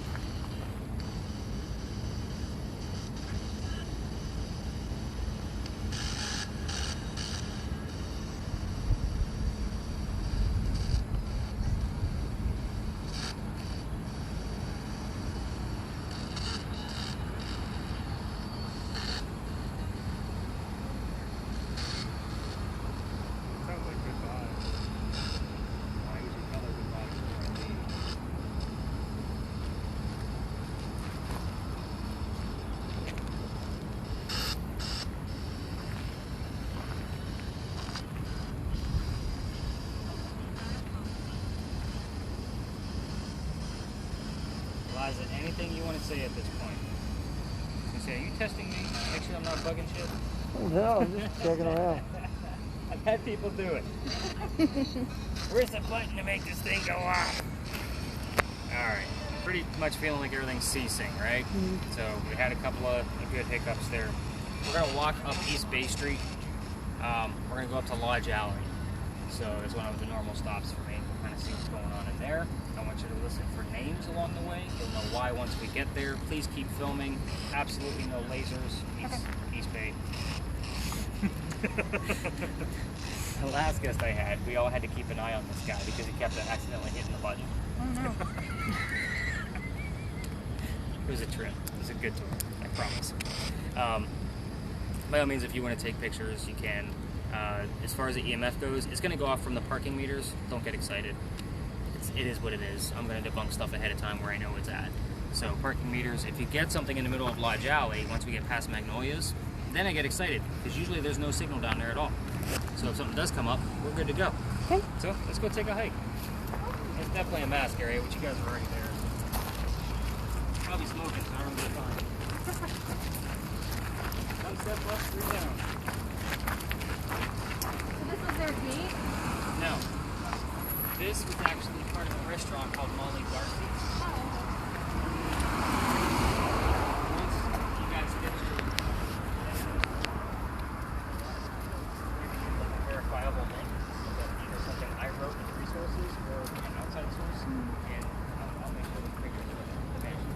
Liza, anything you want to say at this point? You say, are you testing me? Make sure I'm not bugging shit? No, I'm just checking around. I've had people do it. Where's the button to make this thing go off? Alright, pretty much feeling like everything's ceasing, right? Mm-hmm. So we had a couple of good hiccups there. We're going to walk up East Bay Street. We're going to go up to Lodge Alley. So it's one of the normal stops for me. We'll kind of see what's going on in there. I want you to listen for names along the way. You'll know why once we get there. Please keep filming. Absolutely no lasers. East Bay. The last guest I had, we all had to keep an eye on this guy because he kept accidentally hitting the button. Oh no. It was a trip. It was a good tour. I promise. By all means, if you want to take pictures, you can. As far as the EMF goes, it's going to go off from the parking meters. Don't get excited. It is what it is. I'm going to debunk stuff ahead of time where I know it's at. So parking meters, if you get something in the middle of Lodge Alley, once we get past Magnolias, then I get excited because usually there's no signal down there at all. So if something does come up, we're good to go. Okay. So let's go take a hike. It's definitely a mask area, which you guys are already there. Probably smoking, so I'm going to be fine. One step left, three down. So this was their gate? No. This was actually part of a restaurant called Molly Darcy's. Once you guys finish your like a verifiable link, that either something I wrote in resources or an outside source, and I'll make sure the pictures are the mansion.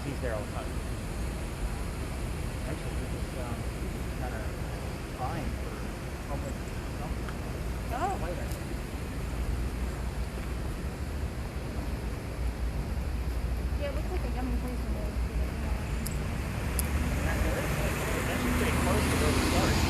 He's there all the time. Actually, this is kind of fine for public something. Oh. Later. Yeah, it looks like a yummy place in there. It's actually pretty close to where we started.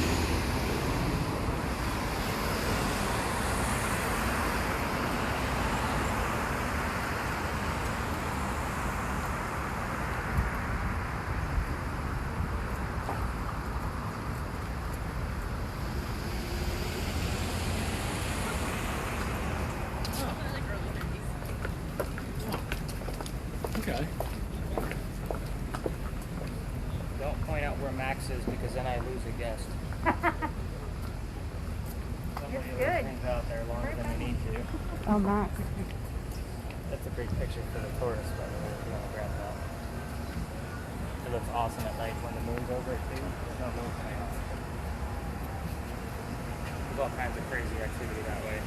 Okay. Don't point out where Max is because then I lose a guest. Somebody good. things out there longer than they need to. Oh, Max. That's a great picture for the tourists, by the way, if you want to grab that. It looks awesome at night when the moon's over it, too. There's no moon coming out. Because all kinds of crazy activity that way.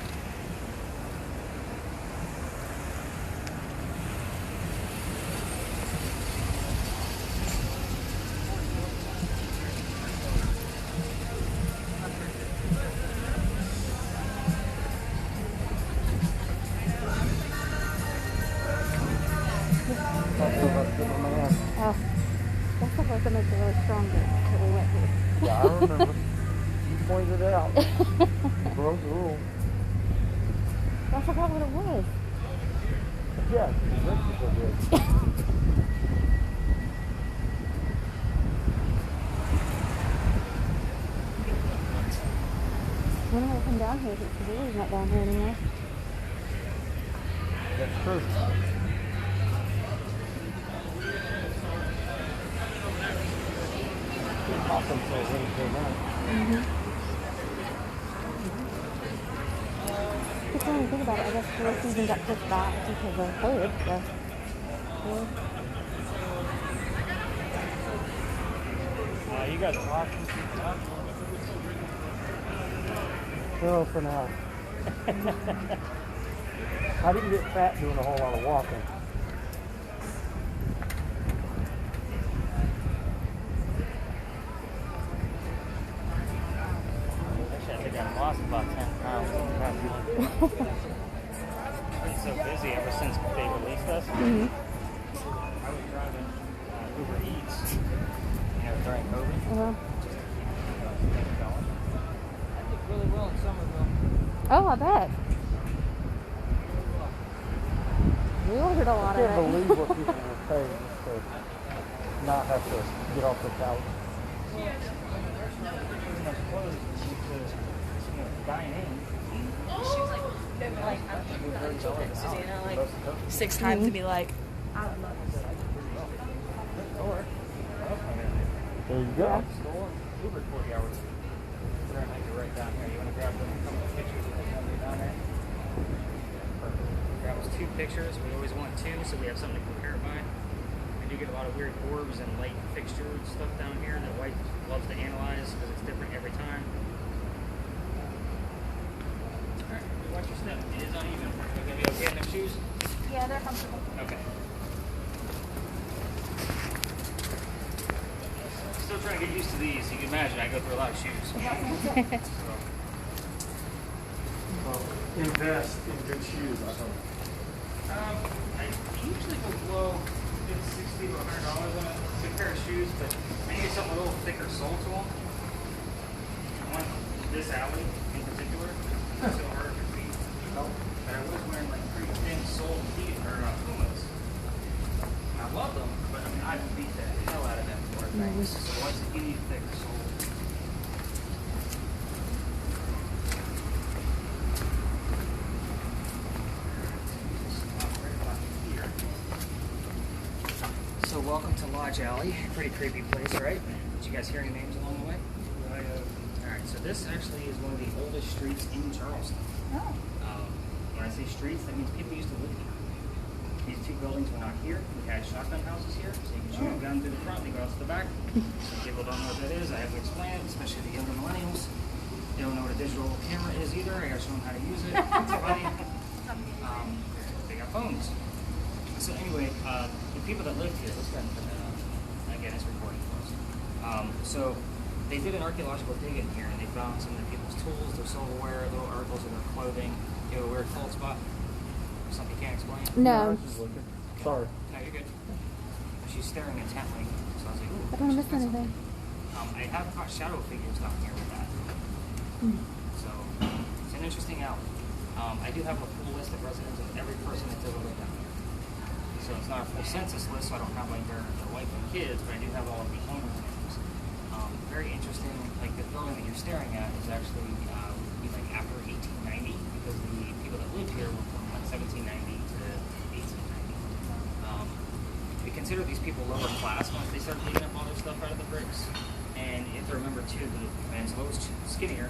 Oh, that's the place that makes it really stronger that we went to. Yeah, I remember. You pointed it out. You broke the rule. I forgot what it was. Yeah, the drinks are so good. When will it come down here? Because Julie's not down here anymore. That's true. Awesome, so ready for that. Just when you think about it, I guess the season got pushed back because of COVID. So. Yeah. You guys are awesome. Well, for now. I didn't get fat doing a whole lot of walking. Actually, I think I lost about 10 pounds in the past month. Been so busy ever since they released us. Mm-hmm. I was driving Uber Eats, during COVID. Uh-huh. Just to keep things going. I did really well in Somerville. Oh, I bet. We ordered a lot I of can't it. believe what people will pay just to not have to get off the couch. Dine in. She was like, I don't know, like, Susanna, like, 6 times to be like, I would love this. There you go. Uber 40 hours. We're going to make it right down here. You want to grab them a couple of pictures of the down there? Perfect. Grab us 2 pictures. We always want 2, so we have something to compare it by. We do get a lot of weird orbs and light fixture stuff down here that White loves to analyze because it's different every time. Alright, watch your step. It is uneven. You're going to be okay in them shoes? Yeah, they're comfortable. Okay. Still trying to get used to these. You can imagine I go through a lot of shoes. Invest in good shoes, I hope. I usually go below $60 to $100 on a good pair of shoes, but I need something a little thicker sole to them. I want this alley in particular. It's so hard for feet. But I was wearing like pretty thin sole feet or Pumas. I love them, but I mean I beat the hell out of them for things. So once you need thick sole. So welcome to Lodge Alley. Pretty creepy place, right? Did you guys hear any names along the way? Alright, so this actually is one of the oldest streets in Charleston. Oh. When I say streets, that means people used to live here. These 2 buildings were not here. We had shotgun houses here, so you can shoot a gun through the front and you go out to the back. Some people don't know what that is. I have to explain it, especially the younger millennials. They don't know what a digital camera is either. I gotta show them how to use it. It's funny. They got phones. So anyway, the people that lived here, let's go ahead and put that on. Again, it's recording for us. So they did an archaeological dig in here and they found some of the people's tools, their silverware, little articles of their clothing. You have a weird cold spot? Something you can't explain? No. Sorry. No, you're good. She's staring intently, so I was like, ooh. I don't want to miss anything. I have caught shadow figures down here with that. So, it's an interesting alley. I do have a full list of residents of every person that's ever lived down here. So it's not a full census list, so I don't have like their wife and kids, but I do have all of the owners' names. Very interesting, like the building that you're staring at is actually like after 1890, because the people that lived here were from like 1790 to 1890. We consider these people lower class once they start digging up all their stuff out of the bricks. And you have to remember too, the Manslow was skinnier.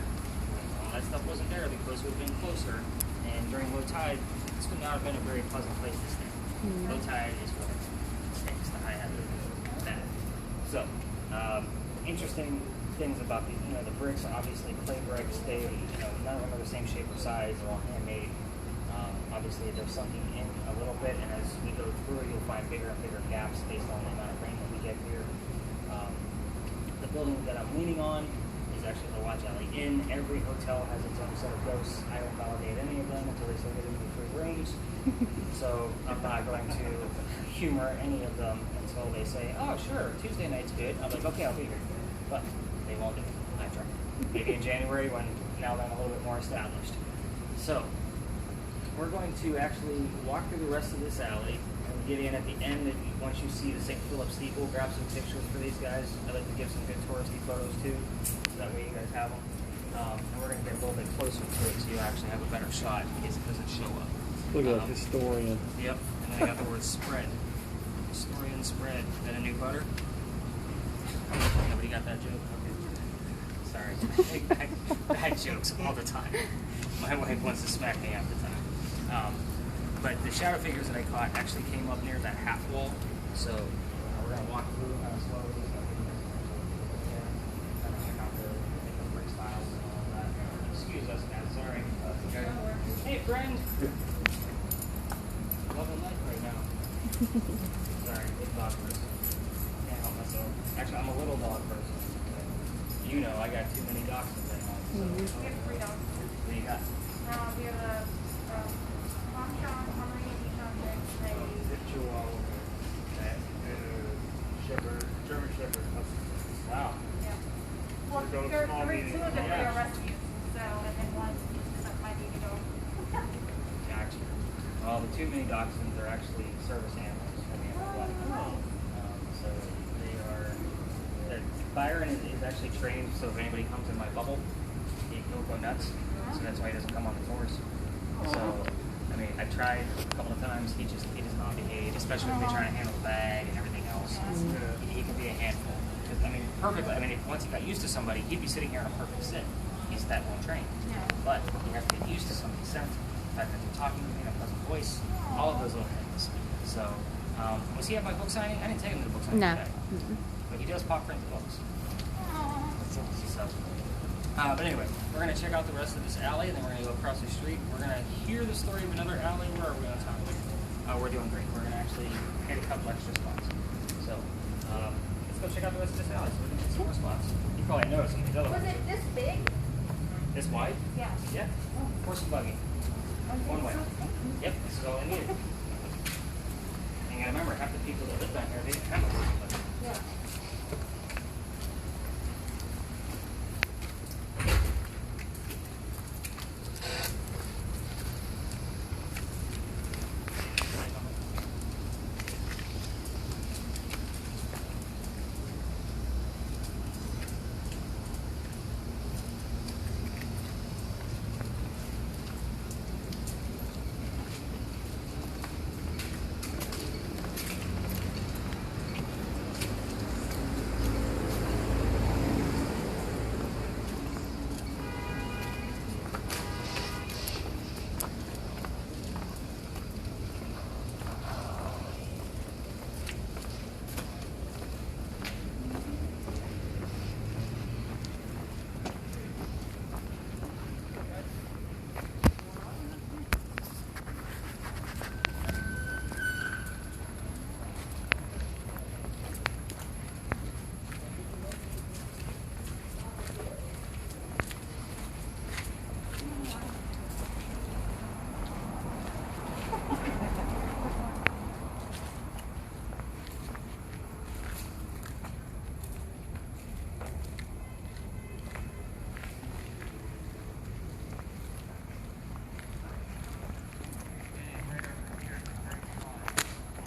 All that stuff wasn't there. The clothes would have been closer. And during low tide, this would not have been a very pleasant place to stay. Low tide is what stinks, the high hazard of that. So, interesting things about these. You know, the bricks are obviously clay bricks. They, you know, none of them are the same shape or size. They're all handmade. Obviously, they're sunken in a little bit, and as we go through, you'll find bigger and bigger gaps based on the amount of rain that we get here. The building that I'm leaning on is actually the Lodge Alley Inn. Every hotel has its own set of ghosts. I don't validate any of them until they start getting into free range. So I'm not going to humor any of them until they say, oh, sure, Tuesday night's good. I'm like, okay, I'll be here. But they won't do it. I try. Maybe in January when now that I'm a little bit more established. So we're going to actually walk through the rest of this alley and get in at the end. Once you see the St. Philip steeple, grab some pictures for these guys. I like to give some good touristy photos too, so that way you guys have them. And we're going to get a little bit closer to it so you actually have a better shot in case it doesn't show up. Look at that historian. Yep, and then I got the word spread. Historian spread. Is that a new butter? Nobody got that joke? Okay. Sorry. Bad jokes all the time. My wife wants to smack me half the time. But the shadow figures that I caught actually came up near that half wall. So we're going to walk through kind of slowly. Check out the brick styles and all that. Excuse us, guys. Sorry. Hey, friend. Loving life right now. Sorry, big dog person. Can't help myself. Actually, I'm a little dog person. You know, I got too many dachshunds at home. So. We have 3 dogs. What do you got? We have a Pomeranian, Bichon mix, a Chihuahua. Okay. Shepherd, German Shepherd. Wow. yeah. Well, They're there small, are 3, 2 medium. of them Yeah. are rescues. So, and then one is my baby dog. Gotcha. Well, the two mini dachshunds are actually service animals for me. So they are. Byron is actually trained, so if anybody comes in my bubble, he'll go nuts. So that's why he doesn't come on the tours. So, I mean, I've tried a couple of times. He does not behave, especially if they're trying to handle the bag and everything else. He can be a handful. I mean, perfectly. I mean, once he got used to somebody, he'd be sitting here in a perfect sit. He's that well trained. But you have to get used to somebody's scent, the fact that they're talking to me in a pleasant voice, all of those little things. So, was he at my book signing? I didn't take him to the book signing No. today. But he does pop friends books. So, but anyway, we're going to check out the rest of this alley, and then we're going to go across the street. We're going to hear the story of another alley. Where are we on time? We're doing great. We're going to actually hit a couple extra spots. So, let's go check out the rest of this alley so we can get some more spots. You probably know some of these other Was ones. it this big? This wide? Yeah. Yeah. Horse and buggy. One way. Yep, this is all I needed. And you gotta remember, half the people that live down here, they didn't have a horse and buggy. Yeah.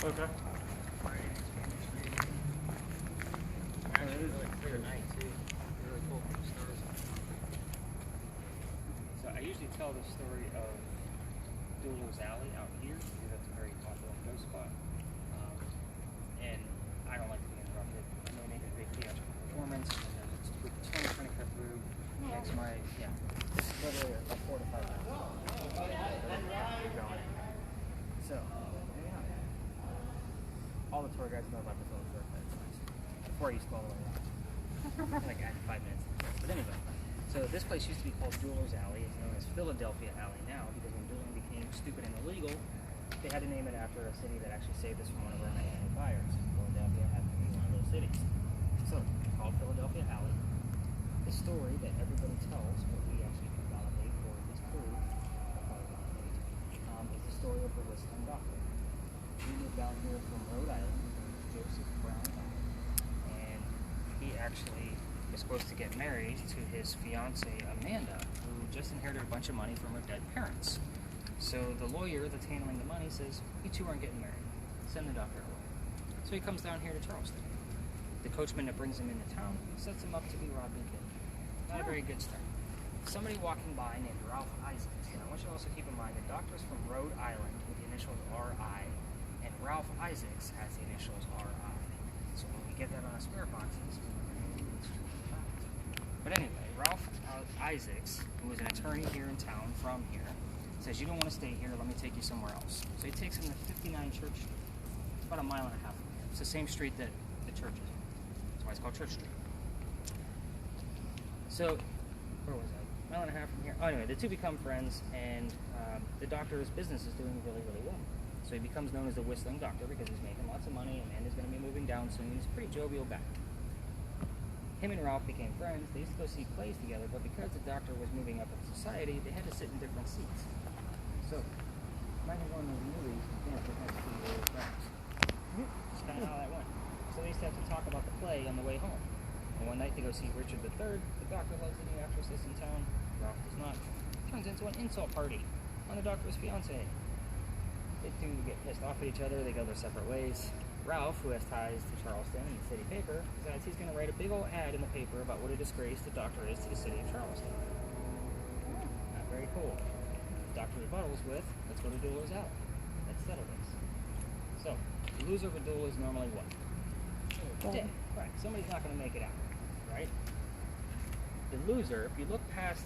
Okay. Actually, it was like clear night too. Really cool. Stars. So I usually tell the story of Doolittle Alley out here because that's a very popular ghost spot. And I don't like to be interrupted. I'm going to make a big theatrical performance, and then it's trying to cut through. Makes my literally a 4 to 5 hours. Keep going. So. All the tour guides know about this little shortcut. Before you scroll all the way out. Like added 5 minutes. But anyway, so this place used to be called Jewelers Alley. It's known as Philadelphia Alley now because when dueling became stupid and illegal, they had to name it after a city that actually saved us from one of our many fires. Philadelphia happened to be one of those cities. So it's called Philadelphia Alley. The story that everybody tells, but we actually can validate or disprove, is the story of the Whistling Doctor. He lived down here from Rhode Island. His name is Joseph Brown, and he actually was supposed to get married to his fiancee Amanda, who just inherited a bunch of money from her dead parents. So the lawyer that's handling the money says, "You two aren't getting married. Send the doctor away." So he comes down here to Charleston. The coachman that brings him into town sets him up to be robbed and killed. Not a very good start. Somebody walking by named Ralph Isaacs. And I want you to also keep in mind the doctor's from Rhode Island with the initials R.I. and Ralph Isaacs has the initials R.I. So when we get that on our spirit boxes, we know it's true fact. But anyway, Ralph Isaacs, who was an attorney here in town from here, says, "You don't want to stay here, let me take you somewhere else." So he takes him to 59 Church Street. It's about a mile and a half from here. It's the same street that the church is on. That's why it's called Church Street. So, where was I? A mile and a half from here. Oh, anyway, the two become friends, and the doctor's business is doing really, really well. So he becomes known as the Whistling Doctor because he's making lots of money, and Amanda's going to be moving down soon. He's a pretty jovial guy. Him and Ralph became friends. They used to go see plays together, but because the doctor was moving up in society, they had to sit in different seats. So, might have one of those movies, you can't sit next to your friends. That's kind of how that went. So they used to have to talk about the play on the way home. And one night they go see Richard III. The doctor loves the new actress that's in town. Ralph does not. Turns into an insult party on the doctor's fiancée. They two get pissed off at each other. They go their separate ways. Ralph, who has ties to Charleston and the city paper, decides he's going to write a big old ad in the paper about what a disgrace the doctor is to the city of Charleston. Not very cool. The doctor rebuttals with, "Let's go to Duelers Alley. Let's settle this." So, the loser of a duel is normally what? Dead. Right. Somebody's not going to make it out. Right? The loser, if you look past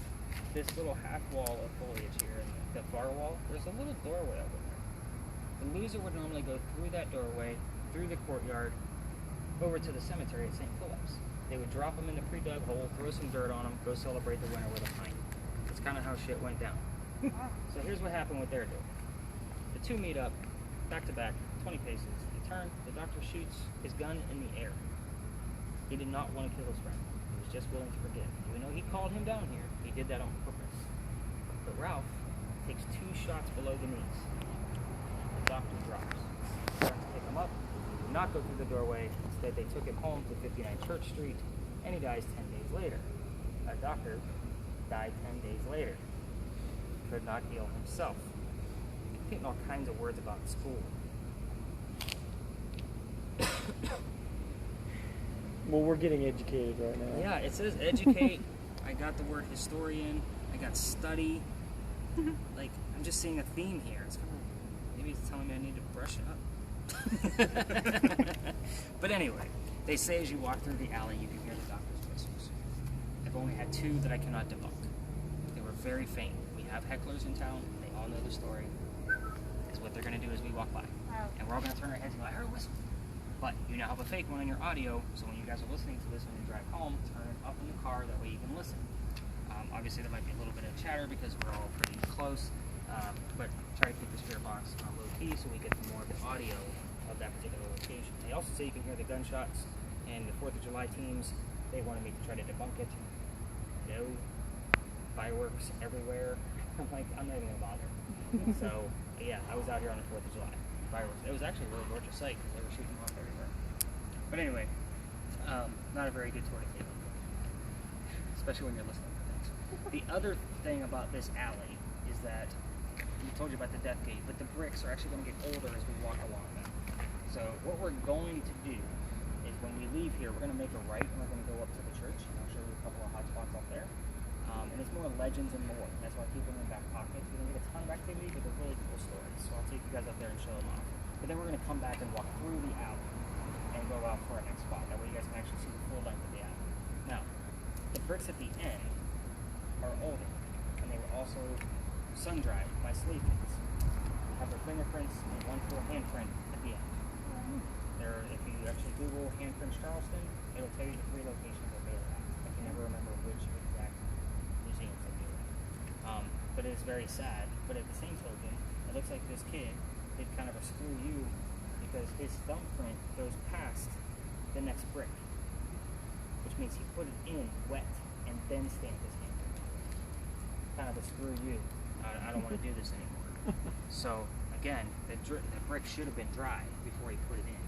this little half wall of foliage here and the far wall, there's a little doorway over there. The loser would normally go through that doorway, through the courtyard, over to the cemetery at St. Philip's. They would drop them in the pre-dug hole, throw some dirt on them, go celebrate the winter with a pint. That's kind of how shit went down. So here's what happened with their duel. The two meet up, back to back, 20 paces. They turn, the doctor shoots his gun in the air. He did not want to kill his friend. He was just willing to forgive. Even though he called him down here, he did that on purpose. But Ralph takes 2 shots below the knees. The doctor drops. They tried to pick him up, did not go through the doorway. Instead, they took him home to 59 Church Street, and he dies 10 days later. That doctor died 10 days later. Could not heal himself. Getting all kinds of words about school. Well, we're getting educated right now. Yeah, it says educate. I got the word historian. I got study. Like, I'm just seeing a theme here. It's kind of, maybe it's telling me I need to brush it up. But anyway, they say as you walk through the alley, you can hear the doctor's whistles. I've only had 2 that I cannot debunk. They were very faint. We have hecklers in town. They all know the story. Is what they're going to do as we walk by. And we're all going to turn our heads and go, "I heard a whistle." But you now have a fake one in your audio, so when you guys are listening to this when you drive home, turn it up in the car, that way you can listen. Obviously there might be a little bit of chatter because we're all pretty close, but try to keep the spirit box on low key so we get more of the audio of that particular location. They also say you can hear the gunshots, and the 4th of July teams, they wanted me to try to debunk it. No, fireworks everywhere. I'm like, I'm not even going to bother. So, yeah, I was out here on the 4th of July. Fireworks. It was actually a really gorgeous sight because they were shooting off everywhere. But anyway, not a very good tour to take, especially when you're listening to things. The other thing about this alley is that we told you about the death gate, but the bricks are actually going to get older as we walk along them. So what we're going to do is when we leave here, we're going to make a right and we're going to go up to the church. And I'll show you a couple of hot spots up there. And it's more legends and lore. That's why I keep them in the back pockets. We don't get a ton of activity, but they're really cool stories. So I'll take you guys up there and show them off. But then we're going to come back and walk through the alley and go out for our next spot. That way you guys can actually see the full length of the alley. Now, the bricks at the end are older, and they were also sun-dried by slave kids. Have their fingerprints and one full handprint at the end. There, if you actually Google handprints Charleston, it'll tell you the 3 locations that they were at. I can never remember which exact museums that they were at. But it is very sad. But at the same token, it looks like this kid did kind of a screw you because his thumbprint goes past the next brick, which means he put it in wet and then stamped his handprint. Kind of a screw you. I don't want to do this anymore. So again, the brick should have been dry before he put it in.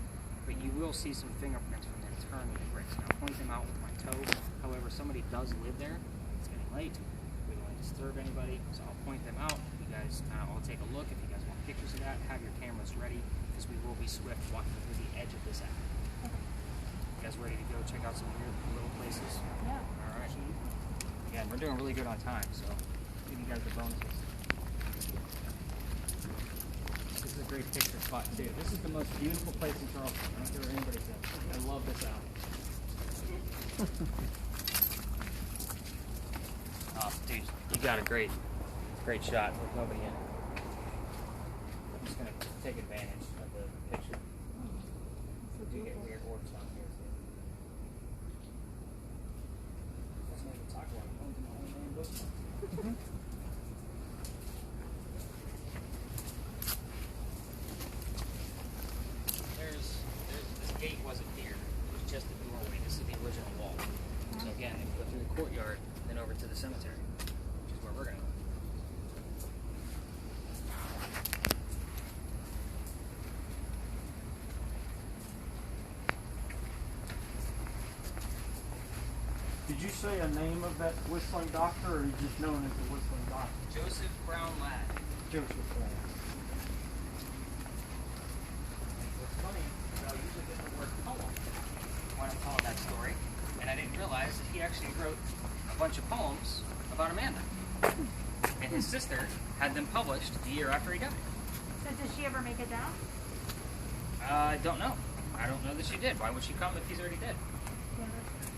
But you will see some fingerprints from them turning the bricks. And I'll point them out with my toe. However, somebody does live there. It's getting late. We don't want to disturb anybody, so I'll point them out. You guys kind of all take a look. If you guys want pictures of that, have your cameras ready, because we will be swift walking through the edge of this alley. You guys ready to go check out some weird little places? Yeah. All right. Again, we're doing really good on time, so give you guys the bonuses. This is a great picture spot too. This is the most beautiful place in Charleston. I don't care what anybody says. I love this alley. Oh, dude, you got a great shot with nobody in it. I'm just gonna take advantage of the picture. We do get weird orbs on here too. That's what we talk about. I'm going to my own damn book. This gate wasn't here. It was just the doorway. This is the original wall. So again, if you go through the courtyard, then over to the cemetery, which is where we're going to go. Did you say a name of that whistling doctor, or are you just known as the whistling doctor? Joseph Brown Ladd. Joseph Brown. What's funny is I'll usually get the word poem when I'm telling that story, and I didn't realize that he actually wrote a bunch of poems about Amanda. And his sister had them published the year after he died. So did she ever make it down? I don't know. I don't know that she did. Why would she come if he's already dead? Yeah, that's true.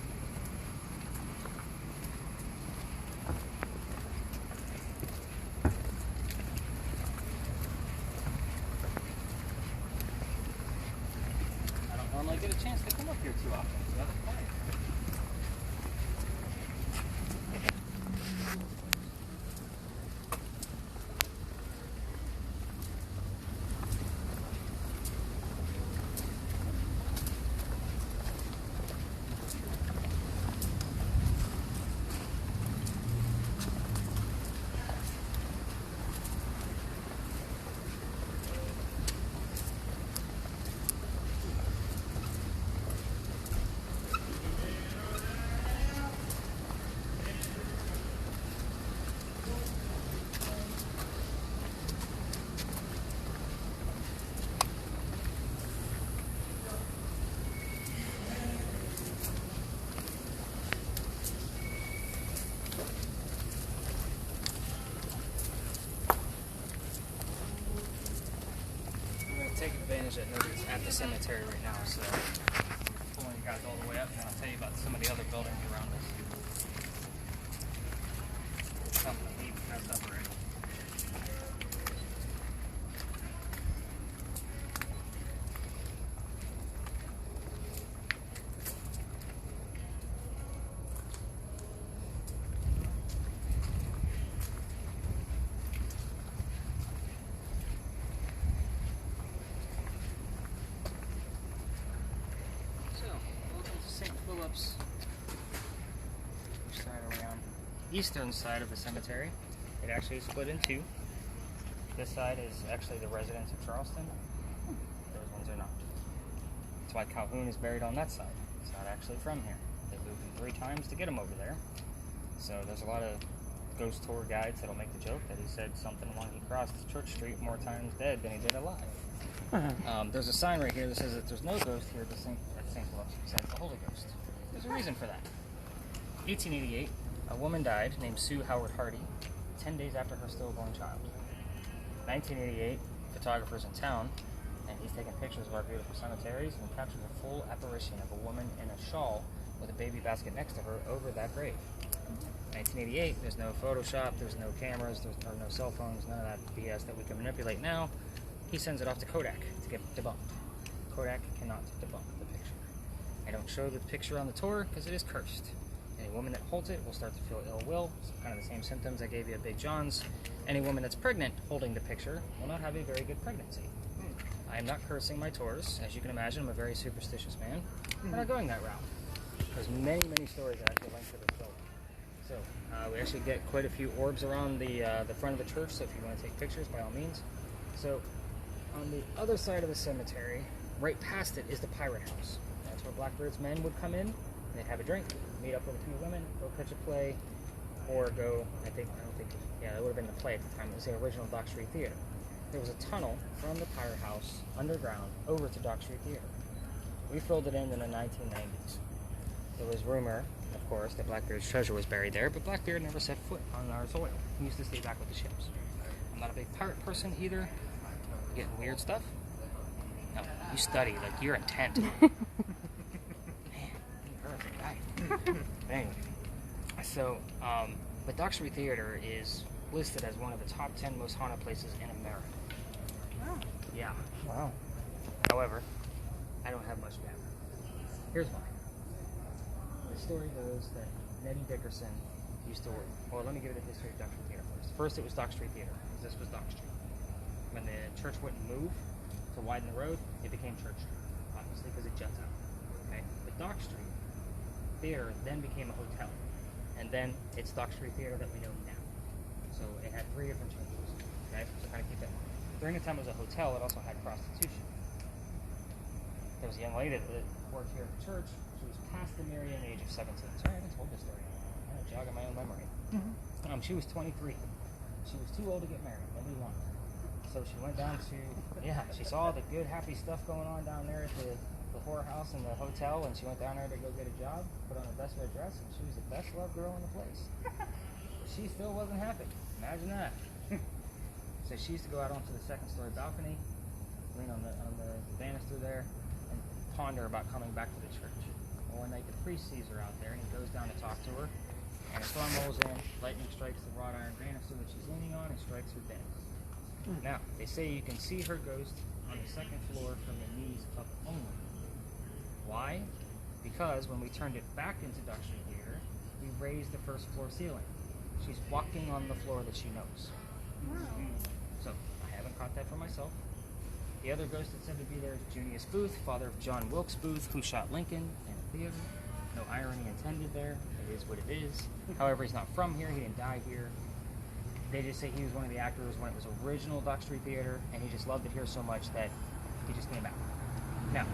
I don't normally get a chance to come up here too often. So that's quiet. Take advantage that nobody's at the cemetery right now, so pulling you guys all the way up, and I'll tell you about some of the other buildings around us. Some of them messed up already. Phillips, which side are we on? Eastern side of the cemetery. It actually is split in two. This side is actually the residents of Charleston. Those ones are not. That's why Calhoun is buried on that side. It's not actually from here. They moved him 3 times to get him over there. So there's a lot of ghost tour guides that'll make the joke that he said something when he crossed Church Street more times dead than he did alive. There's a sign right here that says that there's no ghost here at St. Philip's besides the Holy Ghost. There's a reason for that. 1888, a woman died named Sue Howard Hardy 10 days after her stillborn child. 1988, photographer's in town, and he's taking pictures of our beautiful cemeteries and captured a full apparition of a woman in a shawl with a baby basket next to her over that grave. 1988, there's no Photoshop, there's no cameras, there's no cell phones, none of that BS that we can manipulate now. He sends it off to Kodak to get debunked. Kodak cannot debunk the picture. I don't show the picture on the tour because it is cursed. Any woman that holds it will start to feel ill will, so kind of the same symptoms I gave you at Big John's. Any woman that's pregnant holding the picture will not have a very good pregnancy. I am not cursing my tours. As you can imagine, I'm a very superstitious man. We're not going that route. There's many, many stories that actually link to this building. So we actually get quite a few orbs around the front of the church, so if you want to take pictures, by all means. So on the other side of the cemetery, right past it, is the pirate house. That's where Blackbeard's men would come in, and they'd have a drink, meet up with a few women, go catch a play, or go, it would have been the play at the time. It was the original Dock Street Theater. There was a tunnel from the pirate house underground over to Dock Street Theater. We filled it in the 1990s. There was rumor, of course, that Blackbeard's treasure was buried there, but Blackbeard never set foot on our soil. He used to stay back with the ships. I'm not a big pirate person either. Getting weird stuff. No, you study, like you're intent. Man, you're a guy. Anyway, so, but Dock Street Theater is listed as one of the top 10 most haunted places in America. Wow. Yeah. Wow. However, I don't have much data. Here's why. The story goes that Nettie Dickerson used to work. Well, let me give you the history of Dock Street Theater first. First, it was Dock Street Theater, because this was Dock Street. When the church wouldn't move to widen the road, it became Church Street, obviously, because it juts out. Okay? But Dock Street Theater then became a hotel, and then it's Dock Street Theater that we know now. So it had 3 different churches. Okay, so kind of keep that in mind. During the time it was a hotel, it also had prostitution. There was a young lady that worked here at the church. She was past the marrying age of 17. Sorry, I haven't told this story. I'm kind of jogging my own memory. She was 23. She was too old to get married. Nobody wanted her. So she went down to, she saw the good, happy stuff going on down there at the whorehouse and the hotel, and she went down there to go get a job, put on her best red dress, and she was the best loved girl in the place. But she still wasn't happy. Imagine that. So she used to go out onto the 2nd story balcony, lean on the banister there, and ponder about coming back to the church. Well, one night the priest sees her out there, and he goes down to talk to her, and a storm rolls in, lightning strikes the wrought iron banister that she's leaning on, and strikes her dead. Now, they say you can see her ghost on the 2nd floor from the knees up only. Why? Because when we turned it back into Dock Street Theater, we raised the 1st floor ceiling. She's walking on the floor that she knows. Wow. So, I haven't caught that for myself. The other ghost that's said to be there is Junius Booth, father of John Wilkes Booth, who shot Lincoln in a theater. No irony intended there. It is what it is. However, he's not from here. He didn't die here. They just say he was one of the actors when it was original Dock Street Theater, and he just loved it here so much that he just came back. Now,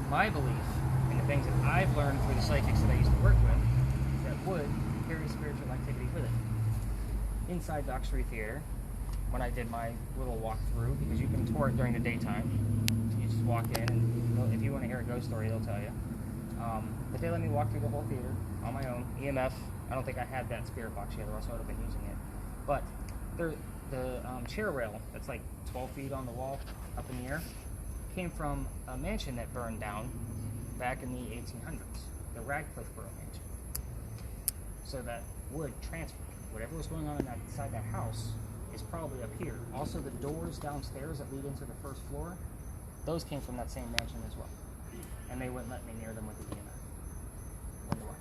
my belief, and the things that I've learned through the psychics that I used to work with, that would carry spiritual activity with it. Inside Dock Street Theater, when I did my little walkthrough, because you can tour it during the daytime, you just walk in, and if you want to hear a ghost story, they'll tell you. But they let me walk through the whole theater on my own. EMF, I don't think I had that spirit box yet, or else I would have been using it. But the chair rail that's like 12 feet on the wall up in the air came from a mansion that burned down back in the 1800s, the Radcliffe Borough Mansion. So that wood transferred. Whatever was going on inside that house is probably up here. Also, the doors downstairs that lead into the 1st floor, those came from that same mansion as well. And they wouldn't let me near them with the EMF. Wonder why.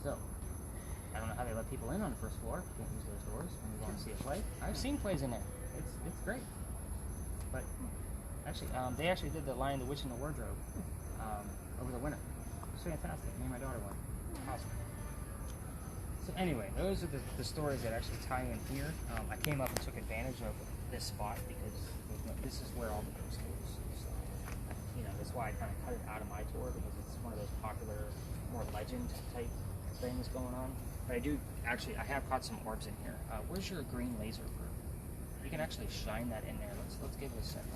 So, I don't know how they let people in on the 1st floor. You can't use those doors when you want to see a play. I've seen plays in there. It's great. But actually, they actually did the Lion, the Witch, and the Wardrobe over the winter. It was fantastic. Me and my daughter went. Awesome. So anyway, those are the stories that actually tie in here. I came up and took advantage of this spot because this is where all the ghost goes. So, that's why I kind of cut it out of my tour, because it's one of those popular, more legend type things going on. But I have caught some orbs in here. Where's your green laser group? You can actually shine that in there. Let's give it a second.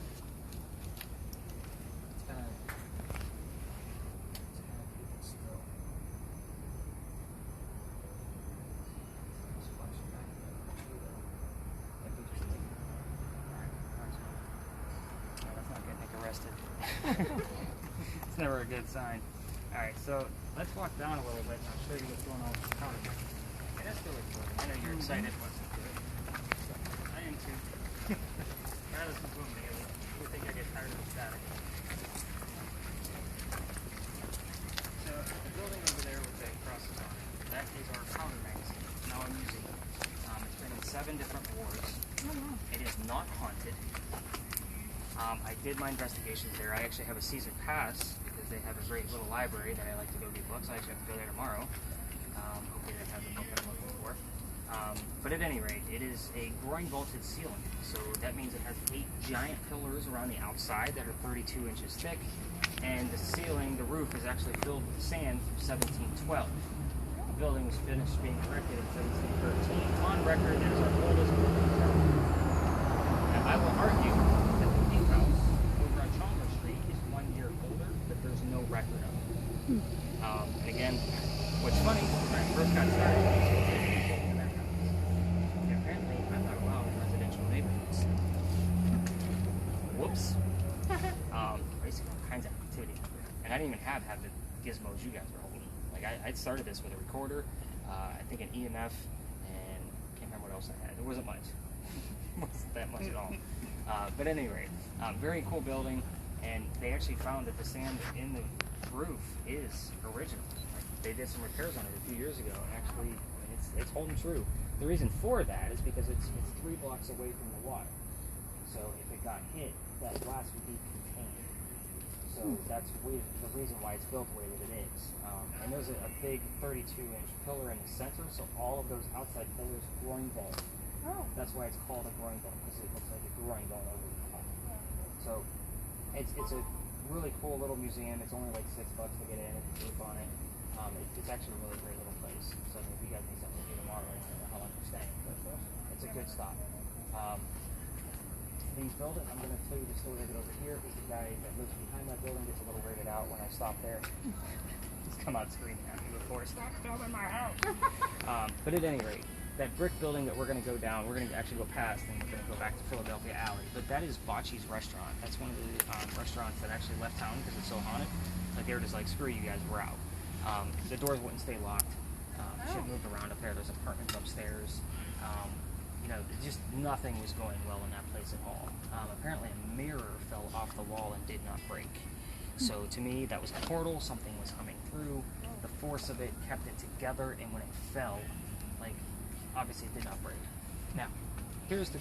It's never a good sign. Alright, so let's walk down a little bit and I'll show you what's going on with the counter. And that's really cool. I know you're excited what's into it. I am too. That is the boom daily. You think I get tired of the static. So the building over there with the crosses on it, that is our powder magazine. Now I'm using it. It's been in 7 different wars. It is not haunted. I did my investigations there. I actually have a season pass because they have a great little library that I like to go get books. I actually have to go there tomorrow. Hopefully they have the book that I'm looking for. But at any rate, it is a groin vaulted ceiling. So that means it has 8 giant pillars around the outside that are 32 inches thick. And the ceiling, the roof, is actually filled with sand from 1712. The building was finished being erected in 1713. On record, it is our oldest building. Now, I will argue that the Pink House over on Chalmers Street is 1 year older, but there's no record of it. And again, what's funny, when I first got started, apparently I'm not allowed in residential neighborhoods. Whoops. Basically all kinds of activity. And I didn't even have the gizmos you guys were holding. Like I started this with a recorder, I think an EMF, and I can't remember what else I had. There wasn't much. Wasn't that much at all. But at any rate, very cool building, and they actually found that the sand in the roof is original. Like, they did some repairs on it a few years ago, and actually it's holding true. The reason for that is because it's 3 blocks away from the water. So if it got hit, that glass would be contained. So that's the reason why it's built the way that it is. And there's a big 32-inch pillar in the center, so all of those outside pillars groin vault. Oh. That's why it's called a groin vault, because it looks like a groin going over the top. So it's a really cool little museum. It's only like $6 to get in if you sleep on it. It's actually a really great little place. So I mean, if you guys need something to do tomorrow, I don't know how long you're staying, but it's a good stop. The building, I'm going to tell you the story of it over here, is the guy that lives behind that building gets a little weirded out when I stop there. He's come out screaming at me before, stop filming my house. But at any rate, that brick building that we're going to go down, we're going to actually go past, and we're going to go back to Philadelphia Alley. But that is Bocce's restaurant. That's one of the restaurants that actually left town because it's so haunted. Like they were just like, screw you guys, we're out. The doors wouldn't stay locked. Shit moved around up there. There's apartments upstairs. You know, just nothing was going well in that place at all. Apparently a mirror fell off the wall and did not break. So to me, that was a portal. Something was coming through. The force of it kept it together, and when it fell, like, obviously it did not break. Now, here's the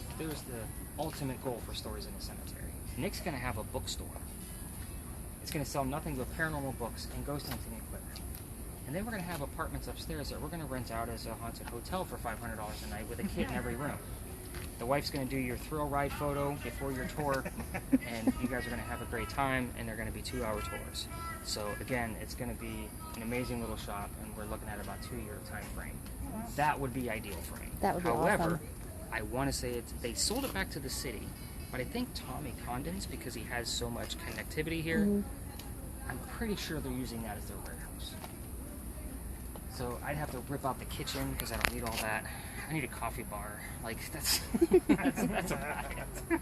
ultimate goal for Stories in the Cemetery. Nick's going to have a bookstore. It's going to sell nothing but paranormal books and ghost hunting equipment. And then we're going to have apartments upstairs that we're going to rent out as a haunted hotel for $500 a night with a kid in every room. The wife's going to do your thrill ride photo before your tour, and you guys are going to have a great time, and they're going to be 2-hour tours. So again, it's going to be an amazing little shop, and we're looking at about 2-year time frame. That would be ideal for me. That would be However, awesome. I want to say they sold it back to the city, but I think Tommy Condon's, because he has so much connectivity here, I'm pretty sure they're using that as their warehouse. So I'd have to rip out the kitchen because I don't need all that. I need a coffee bar. Like that's that's about it.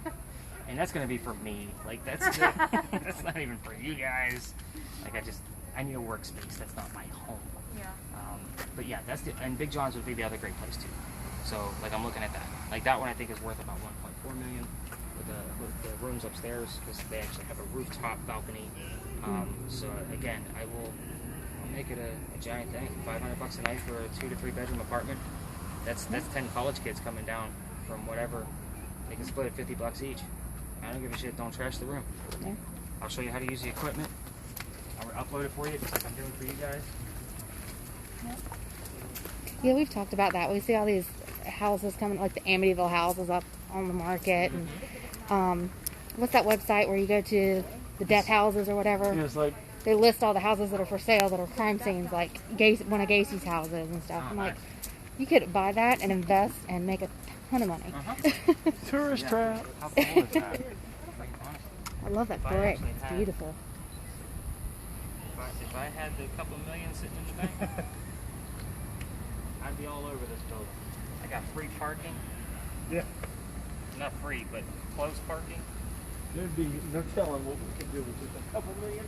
And that's gonna be for me. Like that's not even for you guys. Like I need a workspace. That's not my home. Yeah. But yeah, and Big John's would be the other great place too. So like I'm looking at that. Like that one I think is worth about 1.4 million with the rooms upstairs because they actually have a rooftop balcony. So again, I'll make it a giant thing. $500 a night for a 2 to 3 bedroom apartment. That's 10 college kids coming down from whatever. They can split it $50 each. I don't give a shit. Don't trash the room. Yeah. I'll show you how to use the equipment. I'll upload it for you just like I'm doing for you guys. Yeah, we've talked about that. We see all these houses coming, like the Amityville houses up on the market. And what's that website where you go to the death houses or whatever? You know, it's like, They list all the houses that are for sale that are crime scenes, like one of Gacy's houses and stuff. I'm like, you could buy that and invest and make a ton of money. tourist trap. How cool is that? Like, honestly, I love that If I brick. actually It's had- beautiful. if I had the couple million sitting in the bank, I'd be all over this building. I got free parking. Yeah. Not free, but close parking. There'd be no telling what we could do with just a couple $1 million.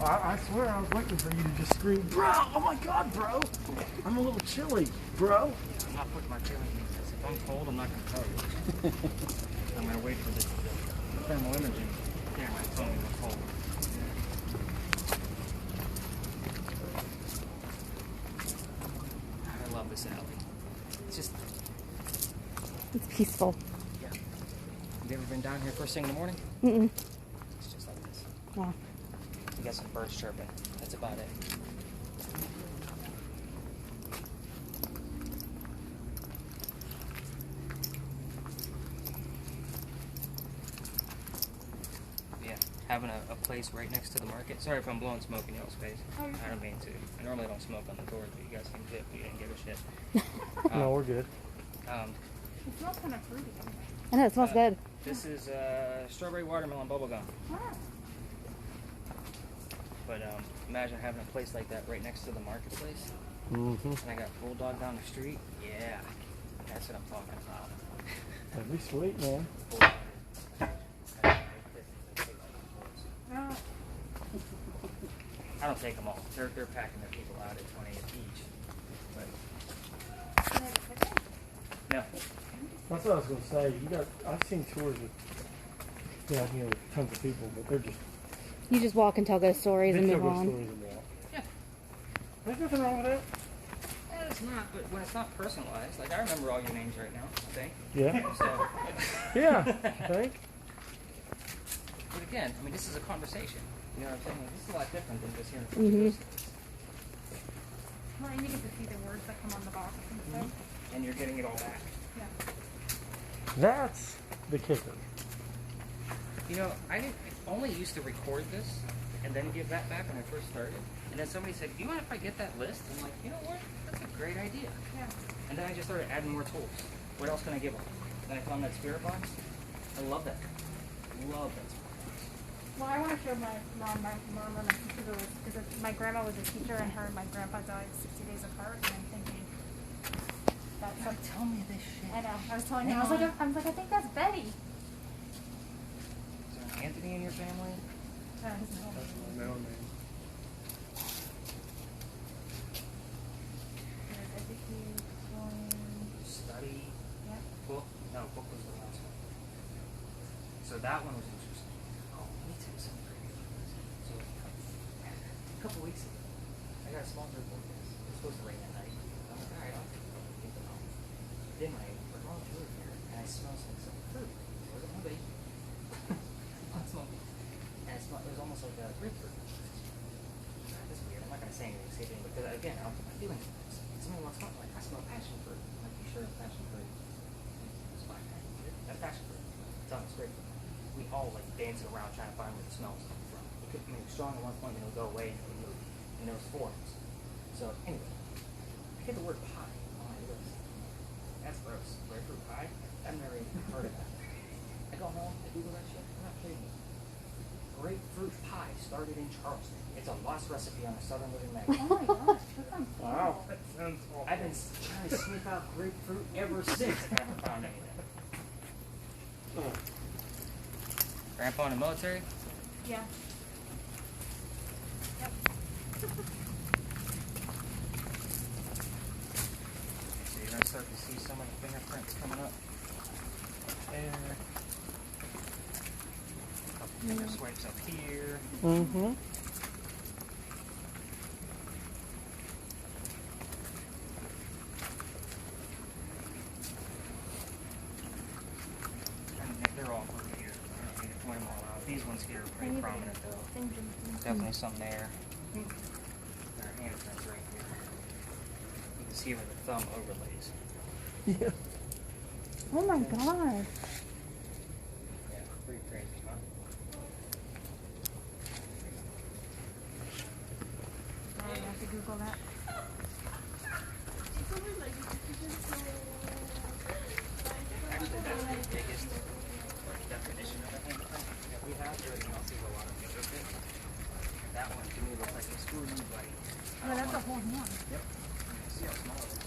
I swear I was waiting for you to just scream, bro. Oh my God, bro. I'm a little chilly, bro. I'm not putting my feelings in this. If I'm cold, I'm not going to tell you. I'm going to wait for the thermal imaging camera to tell me I'm cold. I love this alley. It's just, It's peaceful. yeah. Have you ever been down here first thing in the morning? Mm-mm. It's just like this. Wow. You got some birds chirping. That's about it. Yeah, having a place right next to the market. Sorry if I'm blowing smoke in y'all's face. I don't mean to. I normally don't smoke on the doors, but you guys seem to. You didn't give a shit. No, we're good. It smells kind of fruity. I know, it smells good. This is strawberry watermelon bubblegum. Wow. But imagine having a place like that right next to the marketplace. Mm-hmm. And I got Bulldog down the street. Yeah, that's what I'm talking about. That'd be sweet, man. Bulldog. No. I don't take them all. They're packing their people out at 20 each. But no. That's what I was gonna say. I've seen tours with down here with tons of people, but they're just You just walk and tell ghost stories they and tell move ghost on. stories and walk. Yeah. There's nothing wrong with that. It's not, but when it's not personalized, like I remember all your names right now, I think. Yeah. So, Yeah. I think. but again, I mean, this is a conversation. You know what I'm saying? Like, this is a lot different than just hearing Mhm. Well, and you get to see the words that come on the box and stuff. and you're getting it all back. Yeah. That's the kicker. You know, I only used to record this and then give that back when I first started. And then somebody said, "Do you mind if I get that list?" I'm like, you know what? That's a great idea. Yeah. And then I just started adding more tools. What else can I give them? Then I found that spirit box. I love that. Love that spirit box. Well, I want to show my mom and my sister because my grandma was a teacher and her and my grandpa died 60 days apart, and I'm thinking that's Don't tell me this shit. I know. I was telling him. I was like, I think that's Betty. Is there an Anthony in your family? His name. That's my middle name. Educate, Study. Yep. Book. No, book was the last one. So that one was interesting. Oh, let me tell you something crazy. So a couple weeks ago, I got a small group of this. It was supposed to rain at night. I'm like, all right, I'll take them home. Then we're going through here, and I smell some fruit. It wasn't my baby. I smelled it. And it was almost like a grapefruit. That's weird. I'm not going to say anything, because again, I don't put my feelings in this. Somebody wants something like, I smell passion fruit. I'm like, you sure it's passion fruit? It's fine. That's passion fruit. It's on, it's grapefruit. We all like dancing around trying to find where the smell was coming from. It could, I mean, it was strong at one point, then it would go away and it would move. And there was forms. So anyway, I get the word pie on my list. That's gross. Grapefruit pie? I've never even heard of that. I go home, I Google that shit. I'm not kidding you. Grapefruit pie started in Charleston. It's a lost recipe on a Southern Living magazine. Oh my gosh, that sounds Wow. horrible. That sounds awful. I've been trying to sniff out grapefruit ever since. I haven't found anything. Grandpa in the military? Yeah. Yep. So you're going to start to see some of the fingerprints coming up. There. A couple finger swipes up here. Mm-hmm. And they're all over here. I don't need to point them all out. These ones here are pretty prominent though. Definitely something there. There are handprints right here. You can see where the thumb overlays. Yeah. Oh my god. Yeah, pretty crazy, huh? I have to Google that. Actually, that's the biggest definition of a handprint that we have. Everything else is a lot of fingerprints. That one to me looks like a screw you buddy. No, that's a whole one. Yep. See how small it is.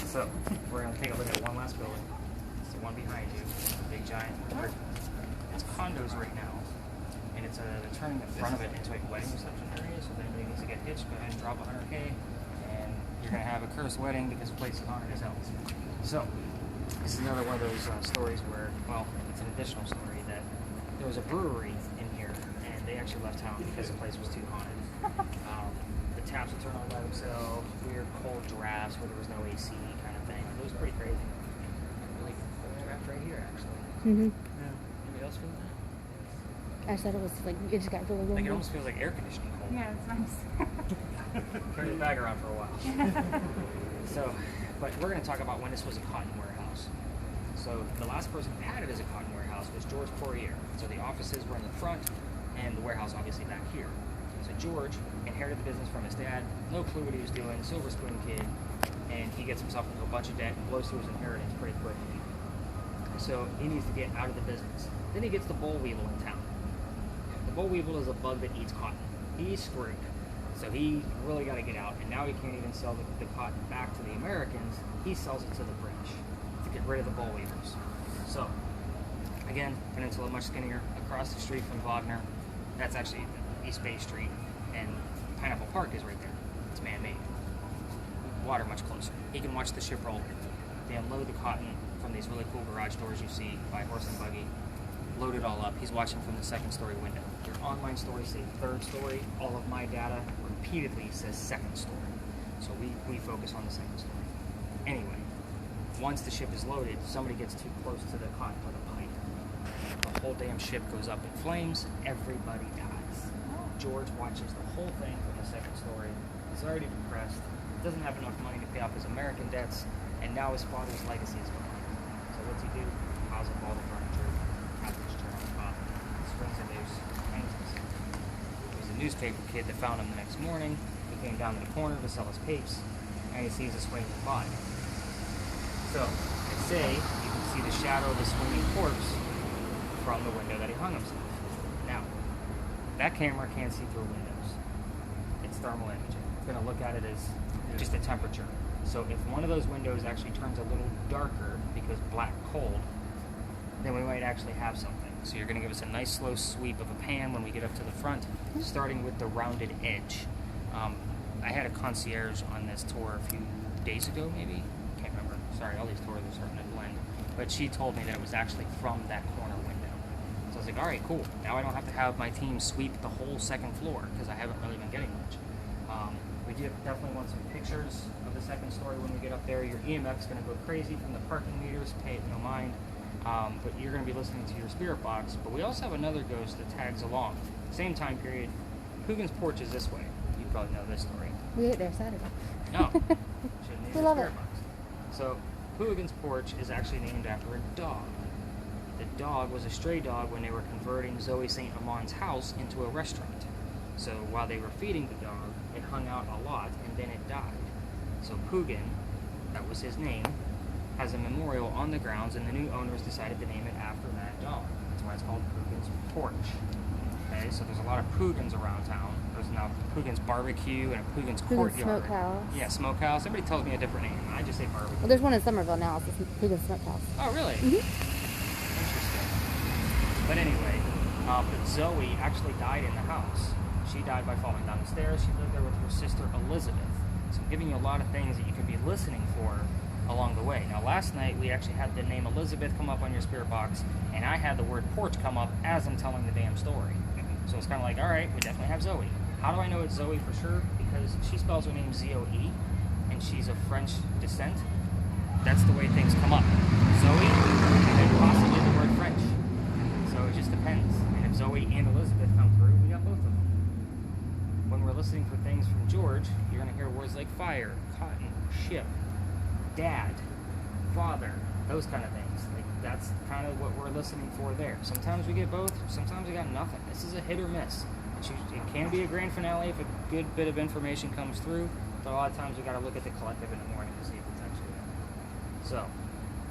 So, we're going to take a look at one last building. It's the one behind you. The big giant. It's condos right now. And it's they're turning the front of it into a wedding reception area. So if anybody needs to get hitched, go ahead and drop $100K. And you're going to have a cursed wedding because the place is haunted as hell. So, this is another one of those stories where, well, it's an additional story that there was a brewery in here. And they actually left town because the place was too haunted. The taps would turn on by themselves, weird cold drafts where there was no AC kind of thing. It was pretty crazy. Really cold draft right here, actually. Mm-hmm. Yeah. Anybody else feel that? I said it was like it just got really Like it windy. almost feels like air conditioning cold. Yeah, it's nice. Carry the bag around for a while. So, but we're going to talk about when this was a cotton warehouse. So the last person who had it as a cotton warehouse was George Poirier. So the offices were in the front, and the warehouse obviously back here. So George inherited the business from his dad, no clue what he was doing, silver spoon kid, and he gets himself into a bunch of debt and blows through his inheritance pretty quickly. So he needs to get out of the business. Then he gets the boll weevil in town. The boll weevil is a bug that eats cotton. He's screwed. So he really got to get out, and now he can't even sell the cotton back to the Americans. He sells it to the British to get rid of the boll weevils. So, again, peninsula much skinnier, across the street from Wagner. That's actually East Bay Street, and Pineapple Park is right there. It's man-made. Water much closer. He can watch the ship roll in. They unload the cotton from these really cool garage doors you see by horse and buggy. Load it all up. He's watching from the second story window. Your online stories say third story. All of my data repeatedly says second story. So we focus on the second story. Anyway, once the ship is loaded, somebody gets too close to the cotton with a pipe. The whole damn ship goes up in flames. Everybody dies. George watches the whole thing from the second story. He's already depressed. Doesn't have enough money to pay off his American debts, and now his father's legacy is gone. So what's he do? Piles up all the furniture, couches, chair on top, springs a noose, hangs himself. There was a newspaper kid that found him the next morning. He came down to the corner to sell his papes, and he sees a swinging body. So they say you can see the shadow of the swinging corpse from the window that he hung himself. Now, that camera can't see through windows. It's thermal imaging. We're going to look at it as just a temperature. So if one of those windows actually turns a little darker because black cold, then we might actually have something. So you're going to give us a nice slow sweep of a pan when we get up to the front, starting with the rounded edge. I had a concierge on this tour a few days ago, maybe. Can't remember. Sorry, all these tours are starting to blend. But she told me that it was actually from that corner window. So I was like, all right, cool. Now I don't have to have my team sweep the whole second floor because I haven't really been getting much. We do definitely want some pictures of the second story when we get up there. Your EMF is going to go crazy from the parking meters. Pay it no mind. But you're going to be listening to your spirit box. But we also have another ghost that tags along. Same time period. Coogan's Porch is this way. You probably know this story. We ate there Saturday. No. Shouldn't need We a love spirit it. box. So Hooligan's Porch is actually named after a dog. The dog was a stray dog when they were converting Zoe St. Amon's house into a restaurant. So while they were feeding the dog, it hung out a lot and then it died. So Coogan, that was his name, has a memorial on the grounds, and the new owners decided to name it after that dog. That's why it's called Coogan's Porch. Okay, so there's a lot of Coogans around town. There's now Coogan's Barbecue and a Coogan's Coogan's Courtyard. Smokehouse. Yeah, Smokehouse. Everybody tells me a different name. I just say barbecue. Well, there's one in Somerville now. It's the Coogan Smokehouse. Oh, really? Mhm. Interesting. But anyway, but Zoe actually died in the house. She died by falling down the stairs. She lived there with her sister Elizabeth. So I'm giving you a lot of things that you can be listening for along the way. Now, last night we actually had the name Elizabeth come up on your spirit box, and I had the word porch come up as I'm telling the damn story. So it's kind of like, all right, we definitely have Zoe. How do I know it's Zoe for sure? Because she spells her name Z-O-E, and she's of French descent. That's the way things come up. Zoe, and then possibly the word French. So it just depends. And if Zoe and Elizabeth come through, we got both of them. When we're listening for things from George, you're going to hear words like fire, cotton, ship, dad, father, those kind of things. Like that's kind of what we're listening for there. Sometimes we get both, sometimes we got nothing. This is a hit or miss. It can be a grand finale if a good bit of information comes through, but a lot of times we got to look at the collective in the morning to see if it's actually there. So,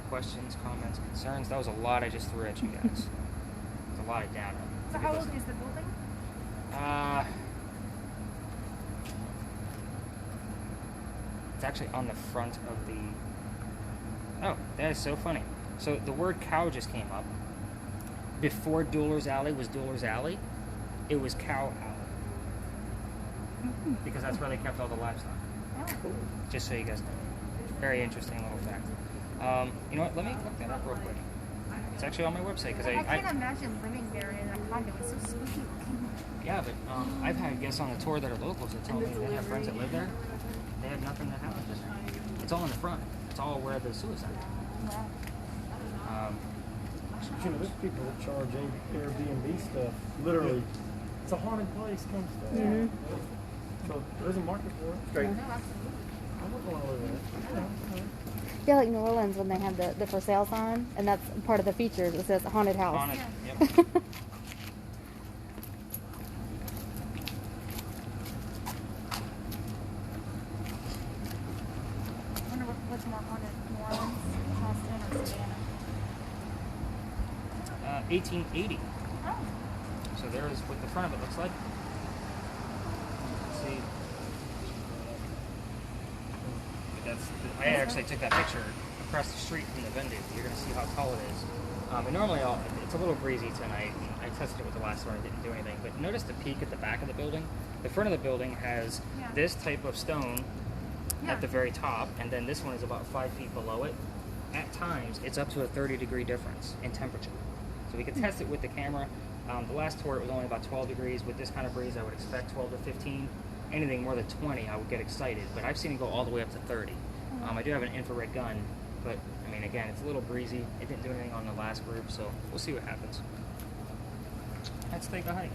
questions, comments, concerns? That was a lot I just threw at you guys. It's a lot of data. So how old is the building? It's actually on the front of the... Oh, that is so funny. So the word cow just came up. Before Dueler's Alley was Dueler's Alley, it was Cow Alley. Because that's where they kept all the livestock. Just so you guys know. Very interesting little fact. You know what? Let me look that up real quick. It's actually on my website because I can't imagine living there in a condo. It's so spooky looking. Yeah, but I've had guests on the tour that are locals that tell me they have friends that live there. They have nothing that happens. It's all in the front. It's all where the suicide. Wow. You know, there's people that charge Airbnb stuff. Literally, it's a haunted place kind of stuff. Mhm. So there's a market for it. Great. No, absolutely. I wouldn't want to live in it. Yeah, like New Orleans when they have the for sale sign, and that's part of the features. It says haunted house. Haunted. Yep. I wonder what's more haunted, New Orleans, Charleston, or Savannah? 1880. Oh. So there's what the front of it looks like. Let's see. I actually took that picture across the street from the venue. You're going to see how tall it is. And normally it's a little breezy tonight. And I tested it with the last one. It didn't do anything. But notice the peak at the back of the building. The front of the building has this type of stone at the very top, and then this one is about 5 feet below it. At times, it's up to a 30-degree difference in temperature. So we could test it with the camera. The last tour, it was only about 12 degrees. With this kind of breeze, I would expect 12 to 15. Anything more than 20, I would get excited. But I've seen it go all the way up to 30. I do have an infrared gun, but I mean, again, it's a little breezy. It didn't do anything on the last group, so we'll see what happens. Let's take a hike.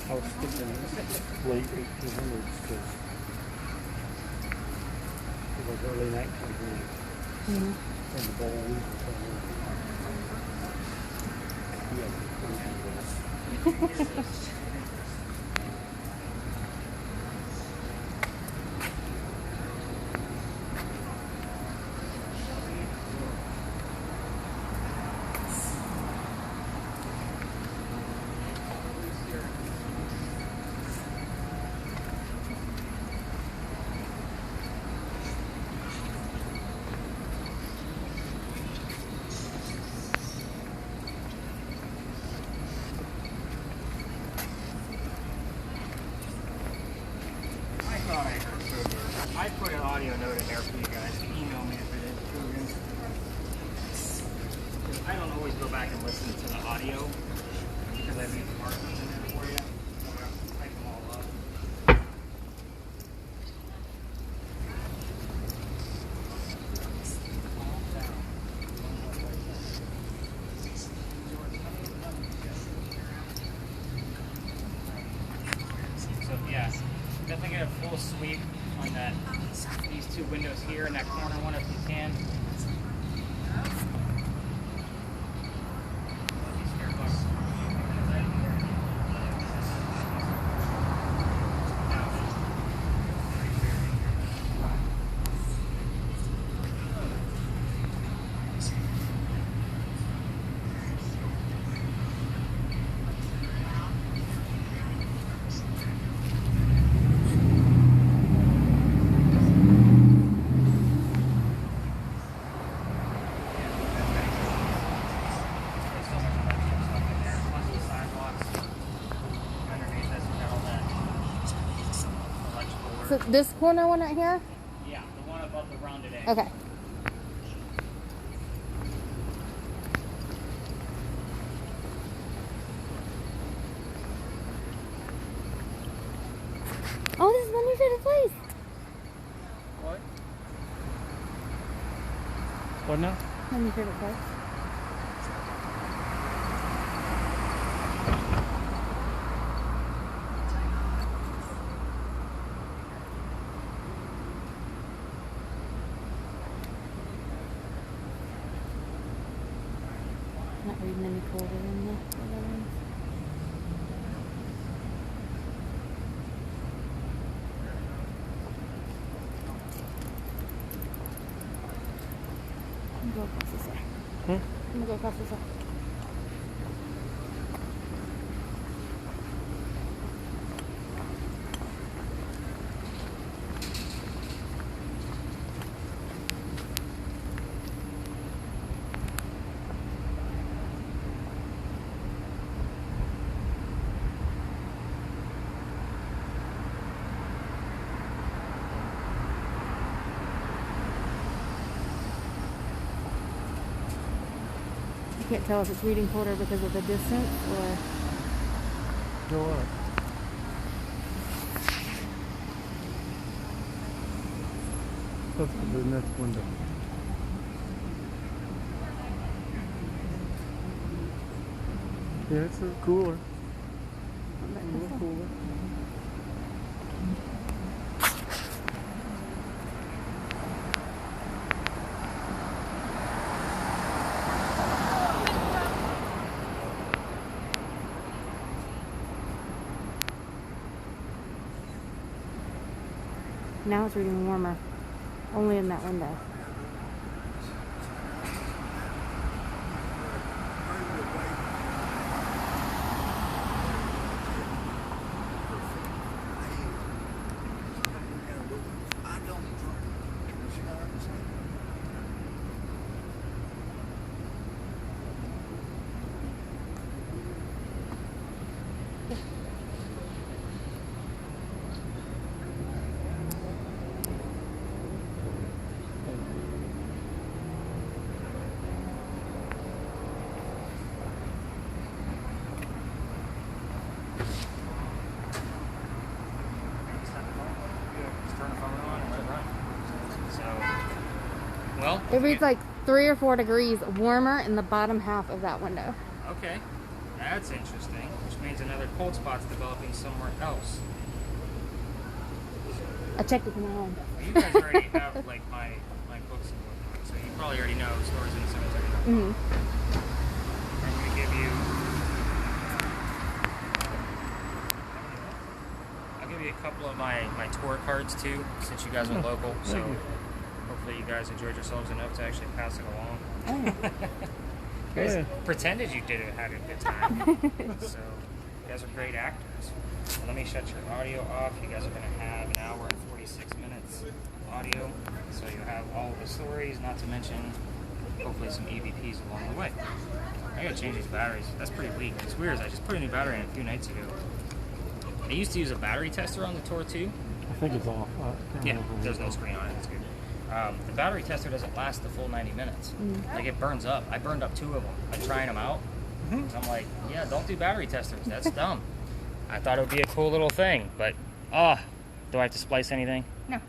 I was thinking late 1800s because it was early 1900s. Mhm. And the bowls or something. I put an audio note in there for you guys to email me if it is true. Because I don't always go back and listen to the audio because I leave the markings in there for you. So I have to type them all up. So yeah, definitely get a full sweep on that. These two windows here and that corner one if you can. So this corner one right here? Yeah, the one above the rounded edge. Okay. Oh, this is my new favorite place. What? What now? My new favorite place. Not reading any colder than the other ones. I'm gonna go across this way. Hmm? I'm gonna go across this way. You can't tell if it's reading colder because of the distance or... Go up. Let's go to the next window. Yeah, it's a cooler. A little cooler. Now it's reading warmer. Only in that window. Well, It reads like 3 or 4 degrees warmer in the bottom half of that window. okay, that's interesting, which means another cold spot's developing somewhere else. I checked it in my home. Well, you guys already have like my books and whatnot, so you probably already know Stories in the Cemetery. Mm-hmm. I'm going to give you... I'll give you a couple of my tour cards too, since you guys are local, so hopefully you guys enjoyed yourselves enough to actually pass it along. You guys pretended you had a good time, so you guys are great actors. So let me shut your audio off. You guys are going to have an hour and 46 minutes audio, so you'll have all of the stories, not to mention hopefully some EVPs along the way. I gotta change these batteries. That's pretty weak. It's weird. I just put a new battery in a few nights ago. I used to use a battery tester on the tour too. I think it's off. Yeah, there's no screen on it. That's good. The battery tester doesn't last the full 90 minutes. Like it burns up. I burned up 2 of them. I'm trying them out. I'm like, yeah, don't do battery testers. That's dumb. I thought it would be a cool little thing, but do I have to splice anything? No.